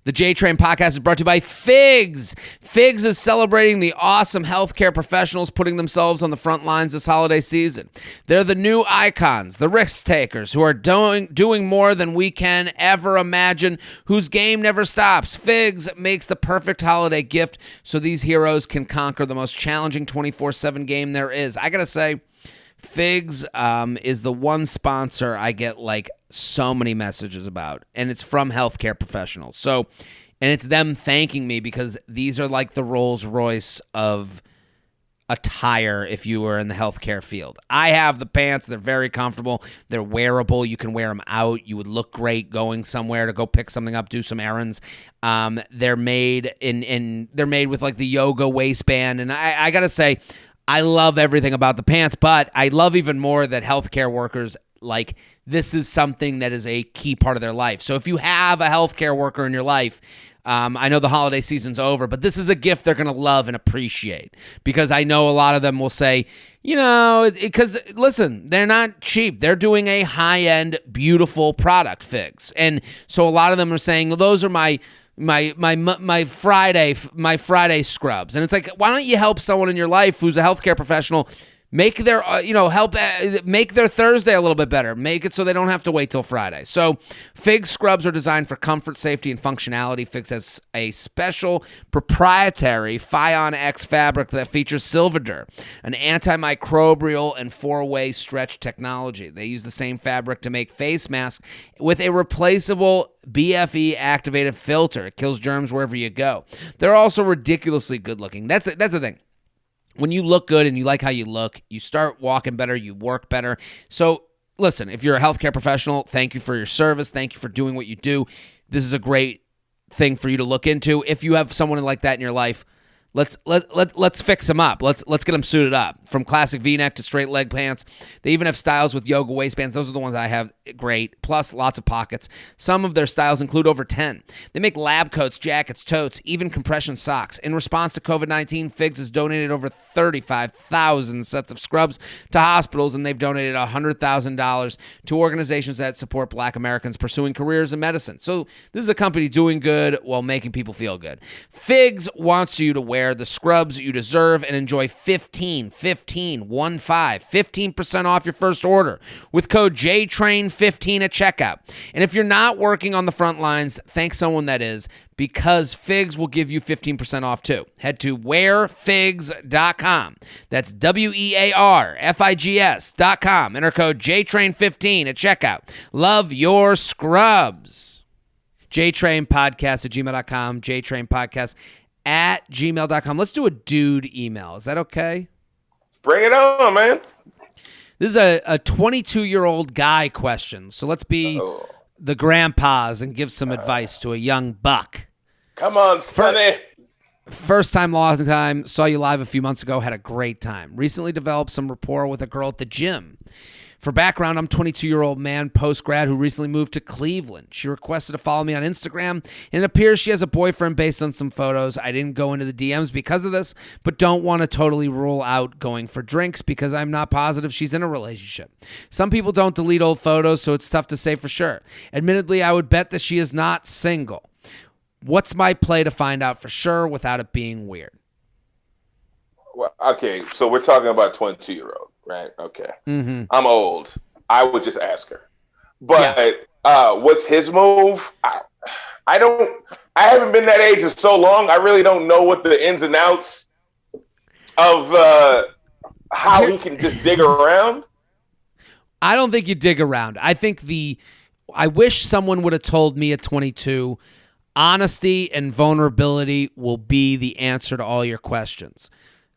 The J-Train podcast is brought to you by Figs. Figs is celebrating the awesome healthcare professionals putting themselves on the front lines this holiday season. They're the new icons, the risk takers who are doing more than we can ever imagine, whose game never stops. Figs makes the perfect holiday gift so these heroes can conquer the most challenging 24/7 game there is. I got to say, Figs is the one sponsor I get like so many messages about, and it's from healthcare professionals. So, and it's them thanking me, because these are like the Rolls Royce of attire if you were in the healthcare field. I have the pants. They're very comfortable. They're wearable. You can wear them out. You would look great going somewhere to go pick something up, do some errands. They're made they're made with like the yoga waistband, and I gotta say, I love everything about the pants, but I love even more that healthcare workers, like, this is something that is a key part of their life. So if you have a healthcare worker in your life, I know the holiday season's over, but this is a gift they're going to love and appreciate, because I know a lot of them will say, because listen, they're not cheap. They're doing a high-end, beautiful product, Figs. And so a lot of them are saying, well, those are my Friday scrubs. And it's like, why don't you help someone in your life who's a healthcare professional make their help make their Thursday a little bit better. Make it so they don't have to wait till Friday. So Figs scrubs are designed for comfort, safety, and functionality. Figs has a special proprietary Fion X fabric that features Silvadur, an antimicrobial and 4-way stretch technology. They use the same fabric to make face masks with a replaceable BFE activated filter. It kills germs wherever you go. They're also ridiculously good looking. That's the thing. When you look good and you like how you look, you start walking better, you work better. So listen, if you're a healthcare professional, thank you for your service. Thank you for doing what you do. This is a great thing for you to look into. If you have someone like that in your life, let's fix them up. Let's get them suited up. From classic V-neck to straight leg pants. They even have styles with yoga waistbands. Those are the ones I have. Great. Plus lots of pockets. Some of their styles include over 10. They make lab coats, jackets, totes, even compression socks. In response to COVID-19, Figs has donated over 35,000 sets of scrubs to hospitals, and they've donated $100,000 to organizations that support Black Americans pursuing careers in medicine. So this is a company doing good while making people feel good. Figs wants you to wear the scrubs you deserve and enjoy 15% off your first order with code JTRAIN15 at checkout. And if you're not working on the front lines, thank someone that is, because Figs will give you 15% off too. Head to wearfigs.com. That's WEARFIGS.com. Enter code JTRAIN15 at checkout. Love your scrubs. JTrainPodcast@gmail.com. JTrainPodcast at gmail.com. Let's do a dude email. Is that okay? Bring it on, man. This is a 22-year-old guy question. So let's be the grandpas and give some advice to a young buck. Come on, Sonny. First time, long time. Saw you live a few months ago. Had a great time. Recently developed some rapport with a girl at the gym. For background, I'm a 22-year-old man, post-grad, who recently moved to Cleveland. She requested to follow me on Instagram, and it appears she has a boyfriend based on some photos. I didn't go into the DMs because of this, but don't want to totally rule out going for drinks because I'm not positive she's in a relationship. Some people don't delete old photos, so it's tough to say for sure. Admittedly, I would bet that she is not single. What's my play to find out for sure without it being weird? Well, okay, so we're talking about 22-year-old. Right. Okay. Mm-hmm. I'm old. I would just ask her. But what's his move? I haven't been that age in so long. I really don't know what the ins and outs of how he can just dig around. I don't think you dig around. I think I wish someone would have told me at 22, honesty and vulnerability will be the answer to all your questions.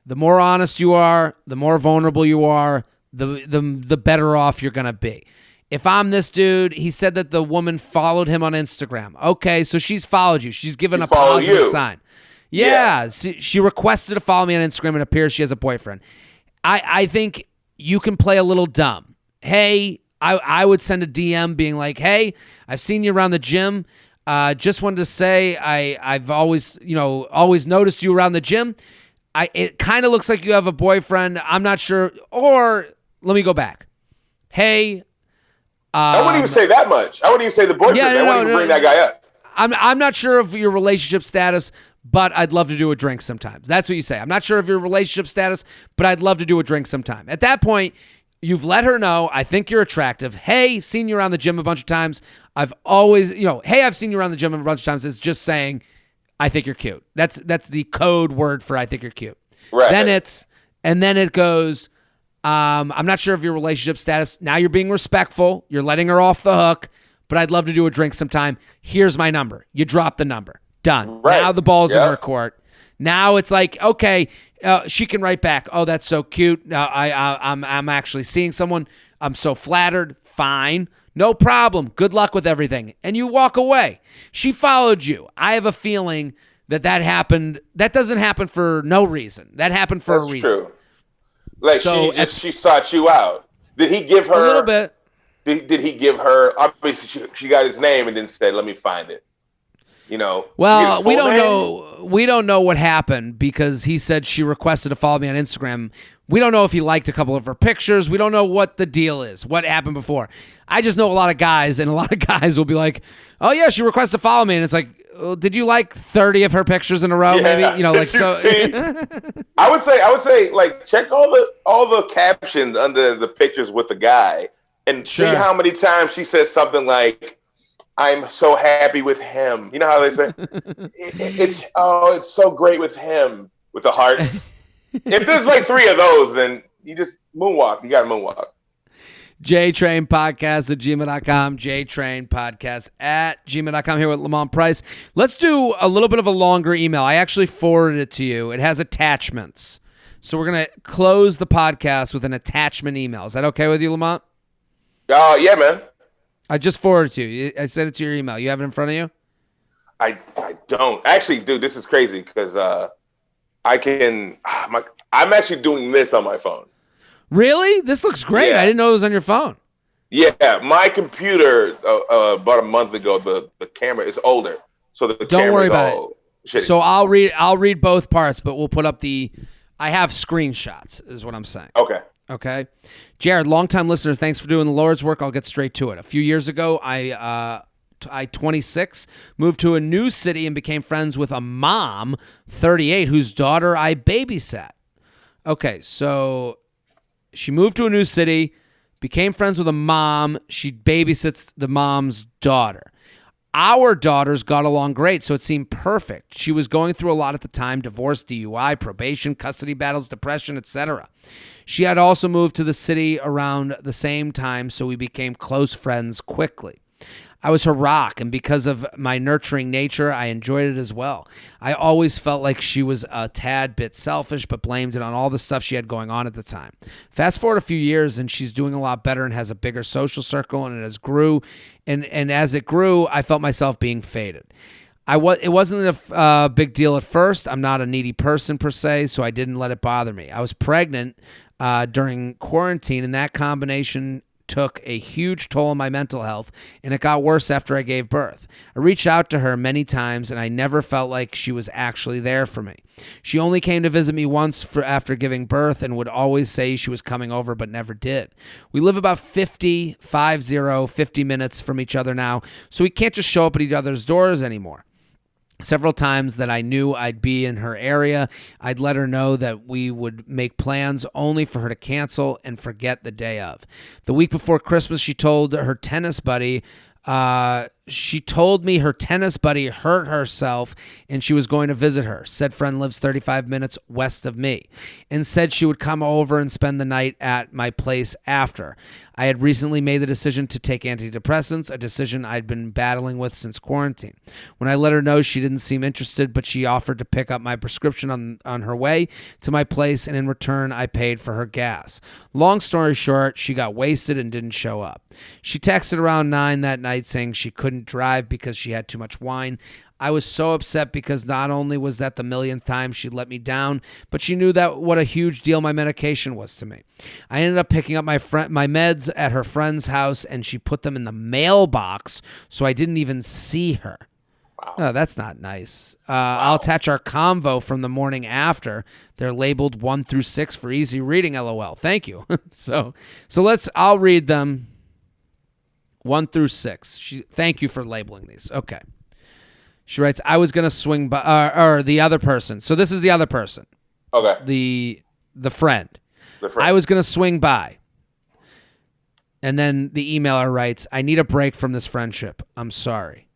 The more honest you are, the more vulnerable you are, the better off you're going to be. If I'm this dude, he said that the woman followed him on Instagram. Okay, so she's followed you. She's given a positive sign. Yeah. She requested to follow me on Instagram, and it appears she has a boyfriend. I think you can play a little dumb. Hey, I would send a DM being like, hey, I've seen you around the gym. Just wanted to say I've always noticed you around the gym. It kind of looks like you have a boyfriend. I'm not sure. Or let me go back. Hey, I wouldn't even say that much. I wouldn't even say the boyfriend. I wouldn't even bring that guy up. I'm not sure of your relationship status, but I'd love to do a drink sometime. That's what you say. I'm not sure of your relationship status, but I'd love to do a drink sometime. At that point, you've let her know, I think you're attractive. Hey, seen you around the gym a bunch of times. I've seen you around the gym a bunch of times. It's just saying, I think you're cute. That's the code word for I think you're cute. Right. Then it goes, I'm not sure of your relationship status. Now you're being respectful. You're letting her off the hook, but I'd love to do a drink sometime. Here's my number. You drop the number. Done. Right. Now the ball's in her court. Now it's like, okay, she can write back. Oh, that's so cute. I'm actually seeing someone. I'm so flattered. Fine. No problem. Good luck with everything. And you walk away. She followed you. I have a feeling that happened. That doesn't happen for no reason. That happened for a reason. That's true. Like so she sought you out. Did he give her a little bit? Did he give her? Obviously, she got his name and then said, "Let me find it." Well, we don't know. We don't know what happened because he said she requested to follow me on Instagram. We don't know if he liked a couple of her pictures. We don't know what the deal is, what happened before. I just know a lot of guys, and a lot of guys will be like, "Oh yeah, she requested to follow me," and it's like, well, did you like 30 of her pictures in a row? Yeah. Maybe like so. I would say like check all the captions under the pictures with the guy and see how many times she says something like, "I'm so happy with him." You know how they say it's so great with him with the hearts. If there's like 3 of those, then you just moonwalk. You got to moonwalk. JTrainPodcast@gmail.com. JTrainPodcast@gmail.com. Here with Lamont Price. Let's do a little bit of a longer email. I actually forwarded it to you. It has attachments. So we're going to close the podcast with an attachment email. Is that okay with you, Lamont? Yeah, man. I just forwarded it to you. I sent it to your email. You have it in front of you? I don't. Actually, dude, this is crazy because I'm actually doing this on my phone. Really? This looks great. Yeah. I didn't know it was on your phone. Yeah, my computer about a month ago, the camera is older, so Don't worry about it. Shitty. So I'll read both parts, but we'll put up I have screenshots, is what I'm saying. Okay. Jared, longtime listener, thanks for doing the Lord's work. I'll get straight to it. A few years ago, I 26, moved to a new city and became friends with a mom, 38, whose daughter I babysat. Okay, so she moved to a new city, became friends with a mom. She babysits the mom's daughter. Our daughters got along great, so it seemed perfect. She was going through a lot at the time: divorce, DUI, probation, custody battles, depression, etc. She had also moved to the city around the same time, so we became close friends quickly. I was her rock, and because of my nurturing nature, I enjoyed it as well. I always felt like she was a tad bit selfish, but blamed it on all the stuff she had going on at the time. Fast forward a few years, and she's doing a lot better and has a bigger social circle, and it has grew. And as it grew, I felt myself being faded. It wasn't a big deal at first. I'm not a needy person per se, so I didn't let it bother me. I was pregnant during quarantine, and that combination took a huge toll on my mental health, and it got worse after I gave birth. I reached out to her many times, and I never felt like she was actually there for me. She only came to visit me once after giving birth and would always say she was coming over, but never did. We live about 50 minutes from each other now, so we can't just show up at each other's doors anymore. Several times that I knew I'd be in her area, I'd let her know that we would make plans only for her to cancel and forget the day of. The week before Christmas, she told me her tennis buddy hurt herself and she was going to visit her. Said friend lives 35 minutes west of me and said she would come over and spend the night at my place after. I had recently made the decision to take antidepressants, a decision I'd been battling with since quarantine. When I let her know, she didn't seem interested, but she offered to pick up my prescription on her way to my place, and in return, I paid for her gas. Long story short, she got wasted and didn't show up. She texted around 9 that night saying she couldn't drive because she had too much wine. I was so upset because not only was that the millionth time she let me down, but she knew that what a huge deal my medication was to me. I ended up picking up my meds at her friend's house, and she put them in the mailbox, so I didn't even see her. Wow. Oh, that's not nice. Wow. I'll attach our convo from the morning after. They're labeled 1 through 6 for easy reading, LOL. Thank you. So I'll read them 1 through 6. Thank you for labeling these. Okay. She writes, I was going to swing by, or the other person. So this is the other person. Okay. The friend. I was going to swing by. And then the emailer writes, I need a break from this friendship. I'm sorry.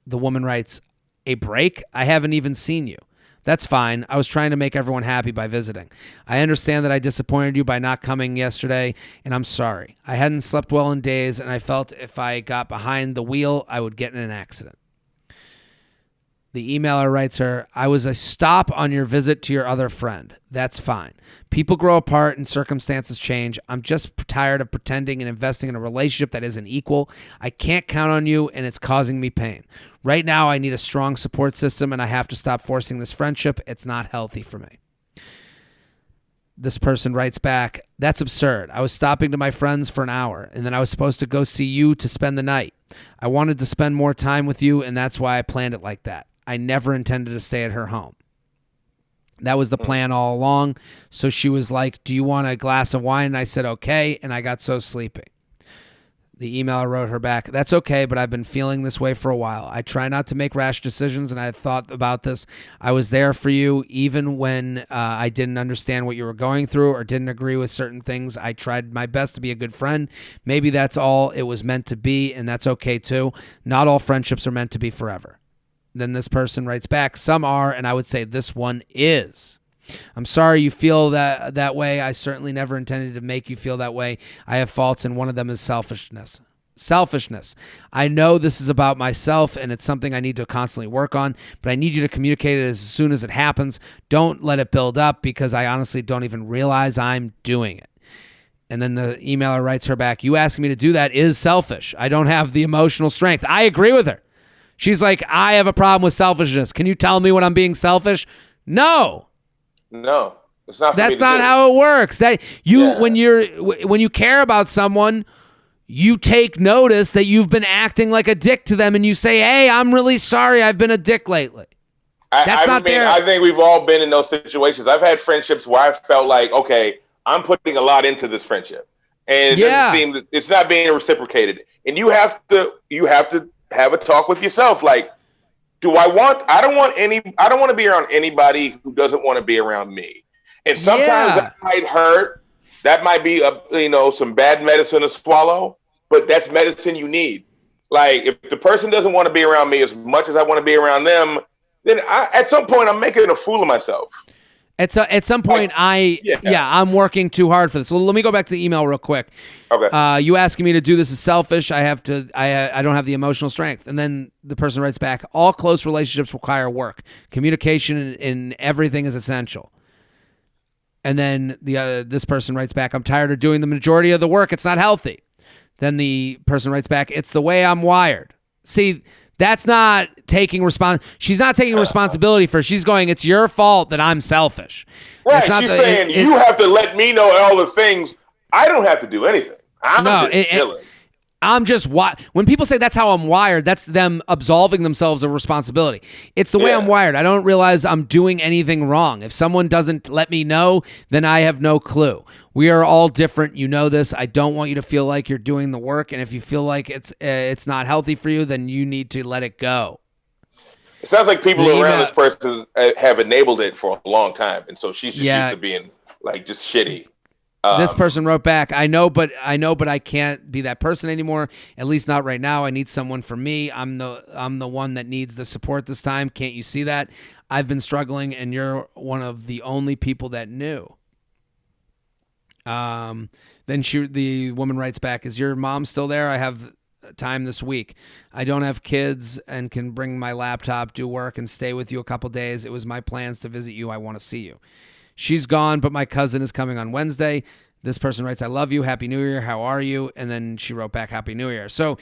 The woman writes, a break? I haven't even seen you. That's fine. I was trying to make everyone happy by visiting. I understand that I disappointed you by not coming yesterday, and I'm sorry. I hadn't slept well in days, and I felt if I got behind the wheel, I would get in an accident. The emailer writes her, I was a stop on your visit to your other friend. That's fine. People grow apart and circumstances change. I'm just tired of pretending and investing in a relationship that isn't equal. I can't count on you, and it's causing me pain. Right now, I need a strong support system, and I have to stop forcing this friendship. It's not healthy for me. this person writes back, that's absurd. I was stopping to my friends for an hour, and then I was supposed to go see you to spend the night. I wanted to spend more time with you, and that's why I planned it like that. I never intended to stay at her home. That was the plan all along. So she was like, do you want a glass of wine? And I said, okay, and I got so sleepy. The emailer wrote her back, that's okay, but I've been feeling this way for a while. I try not to make rash decisions, and I thought about this. I was there for you even when I didn't understand what you were going through or didn't agree with certain things. I tried my best to be a good friend. Maybe that's all it was meant to be, and that's okay too. Not all friendships are meant to be forever. Then this person writes back, some are, and I would say this one is. I'm sorry you feel that way. I certainly never intended to make you feel that way. I have faults, and one of them is selfishness. I know this is about myself, and it's something I need to constantly work on, but I need you to communicate it as soon as it happens. Don't let it build up, because I honestly don't even realize I'm doing it. And then the emailer writes her back, you asking me to do that is selfish. I don't have the emotional strength. I agree with her. She's like, I have a problem with selfishness. Can you tell me when I'm being selfish? No, it's not. That's not how it works. When you care about someone, you take notice that you've been acting like a dick to them, and you say, hey, I'm really sorry. I've been a dick lately. I think we've all been in those situations. I've had friendships where I felt like, okay, I'm putting a lot into this friendship, and it doesn't seem that it's not being reciprocated. And you have to have a talk with yourself. Like, I don't want to be around anybody who doesn't want to be around me. And sometimes that might hurt. That might be some bad medicine to swallow, but that's medicine you need. Like, if the person doesn't want to be around me as much as I want to be around them, then at some point I'm making a fool of myself. At some point, I'm working too hard for this. So let me go back to the email real quick. Okay. You asking me to do this is selfish. I don't have the emotional strength. And then the person writes back, all close relationships require work. Communication in everything is essential. And then this person writes back, I'm tired of doing the majority of the work. It's not healthy. Then the person writes back, it's the way I'm wired. See, that's not taking she's not taking responsibility for it. She's going, it's your fault that I'm selfish. Right. She's saying, you have to let me know all the things. I don't have to do anything. I'm just chilling. I'm just when people say that's how I'm wired, that's them absolving themselves of responsibility. It's the way I'm wired. I don't realize I'm doing anything wrong. If someone doesn't let me know, then I have no clue. We are all different. You know this. I don't want you to feel like you're doing the work, and if you feel like it's not healthy for you, then you need to let it go. It sounds like people around this person have enabled it for a long time, and so she's just used to being like just shitty. This person wrote back, I know, but I can't be that person anymore. At least not right now. I need someone for me. I'm the one that needs the support this time. Can't you see that? I've been struggling, and you're one of the only people that knew. Then the woman writes back, is your mom still there? I have time this week. I don't have kids and can bring my laptop, do work, and stay with you a couple days. It was my plans to visit you. I want to see you. She's gone, but my cousin is coming on Wednesday. This person writes, I love you. Happy New Year. How are you? And then she wrote back, Happy New Year. So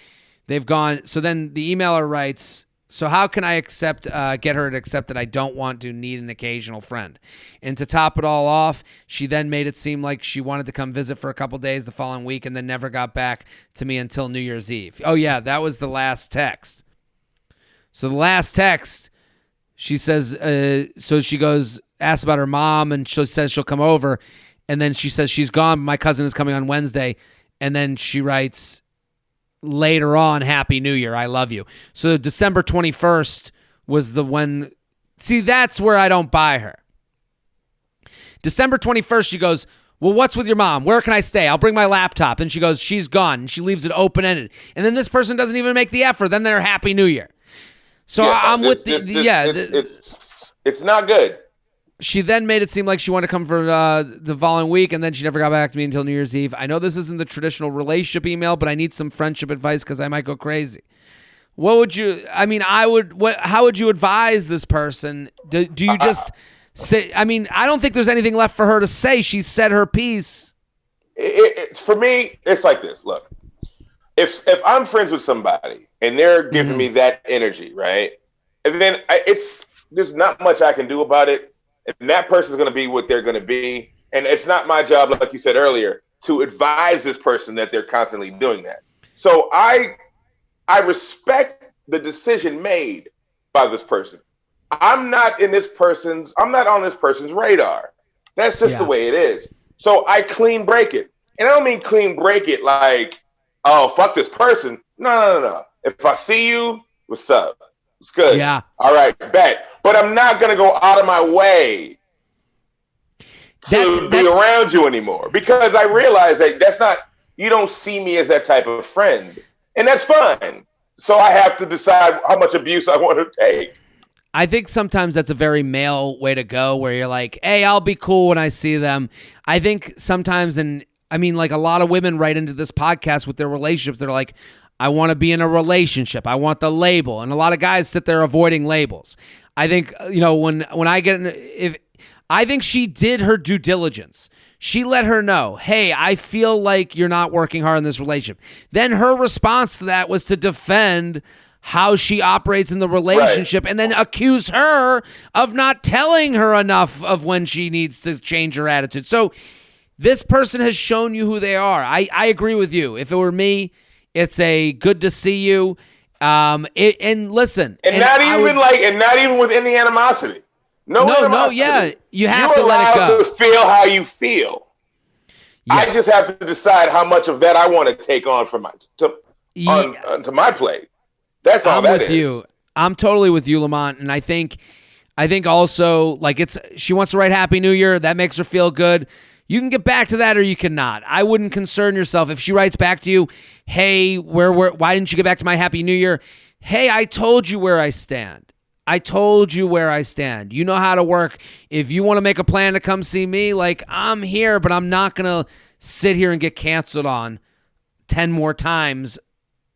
they've gone. So then the emailer writes, so how can I get her to accept that I don't want to need an occasional friend? And to top it all off, she then made it seem like she wanted to come visit for a couple days the following week and then never got back to me until New Year's Eve. Oh, yeah, that was the last text. So the last text, she says, so she goes, asks about her mom, and she says she'll come over, and then she says she's gone. My cousin is coming on Wednesday, and then she writes later on, Happy New Year, I love you. So December 21st was the when. See, that's where I don't buy her. December 21st, she goes, well, what's with your mom? Where can I stay? I'll bring my laptop. And she goes, she's gone, and she leaves it open-ended. And then this person doesn't even make the effort. Then they're Happy New Year. So I'm it's not good. She then made it seem like she wanted to come for the following week, and then she never got back to me until New Year's Eve. I know this isn't the traditional relationship email, but I need some friendship advice because I might go crazy. What would you? I mean, how would you advise this person? Do you just say? I mean, I don't think there's anything left for her to say. She said her piece. For me, it's like this. Look, if I'm friends with somebody and they're giving me that energy, right, and then there's not much I can do about it. And that person's going to be what they're going to be. And it's not my job, like you said earlier, to advise this person that they're constantly doing that. So I respect the decision made by this person. I'm not on this person's radar. That's just the way it is. So I clean break it. And I don't mean clean break it like, oh, fuck this person. No. If I see you, what's up? It's good. Yeah. All right, bet. But I'm not going to go out of my way to be around you anymore, because I realize that you don't see me as that type of friend. And that's fine. So I have to decide how much abuse I want to take. I think sometimes that's a very male way to go, where you're like, hey, I'll be cool when I see them. I think sometimes, like a lot of women write into this podcast with their relationships. They're like, I want to be in a relationship. I want the label. And a lot of guys sit there avoiding labels. I think, when I get I think she did her due diligence. She let her know, hey, I feel like you're not working hard in this relationship. Then her response to that was to defend how she operates in the relationship, and then accuse her of not telling her enough of when she needs to change her attitude. So this person has shown you who they are. I agree with you. If it were me, it's a good to see you. And listen, not even with any animosity. No, yeah, you have to let it go. You're allowed to feel how you feel. Yes. I just have to decide how much of that I want to take on to my plate. That's all that is. I'm with you. I'm totally with you, Lamont. And I think also, like, she wants to write Happy New Year. That makes her feel good. You can get back to that or you cannot. I wouldn't concern yourself if she writes back to you, hey, why didn't you get back to my Happy New Year? Hey, I told you where I stand. You know how to work. If you want to make a plan to come see me, like, I'm here, but I'm not going to sit here and get canceled on 10 more times,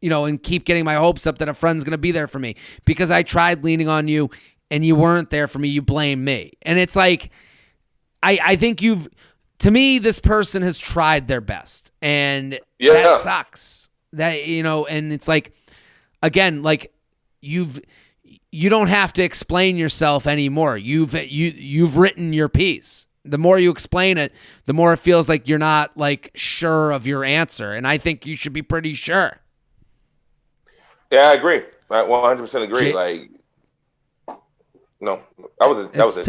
and keep getting my hopes up that a friend's going to be there for me because I tried leaning on you and you weren't there for me. You blame me. And it's like, I think to me, this person has tried their best, and that sucks. That, and it's like, again, like you don't have to explain yourself anymore. You've written your piece. The more you explain it, the more it feels like you're not like sure of your answer. And I think you should be pretty sure. Yeah, I agree. I 100% agree. That was it.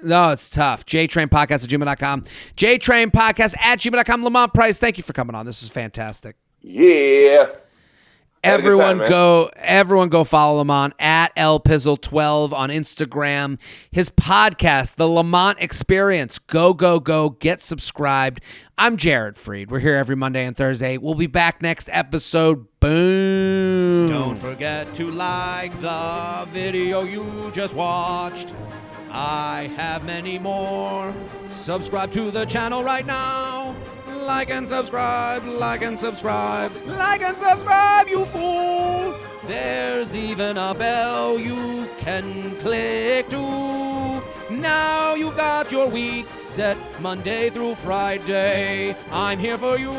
No, it's tough. JTrainPodcast@gmail.com. JTrainPodcast@gmail.com. Lamont Price, thank you for coming on. This was fantastic. Yeah. Everyone go follow Lamont at LPizzle12 on Instagram. His podcast, The Lamont Experience. Go, get subscribed. I'm Jared Freid. We're here every Monday and Thursday. We'll be back next episode. Boom. Don't forget to like the video you just watched. I have many more. Subscribe to the channel right now. Like and subscribe, you fool. There's even a bell you can click to. Now you've got your week set Monday through Friday. I'm here for you.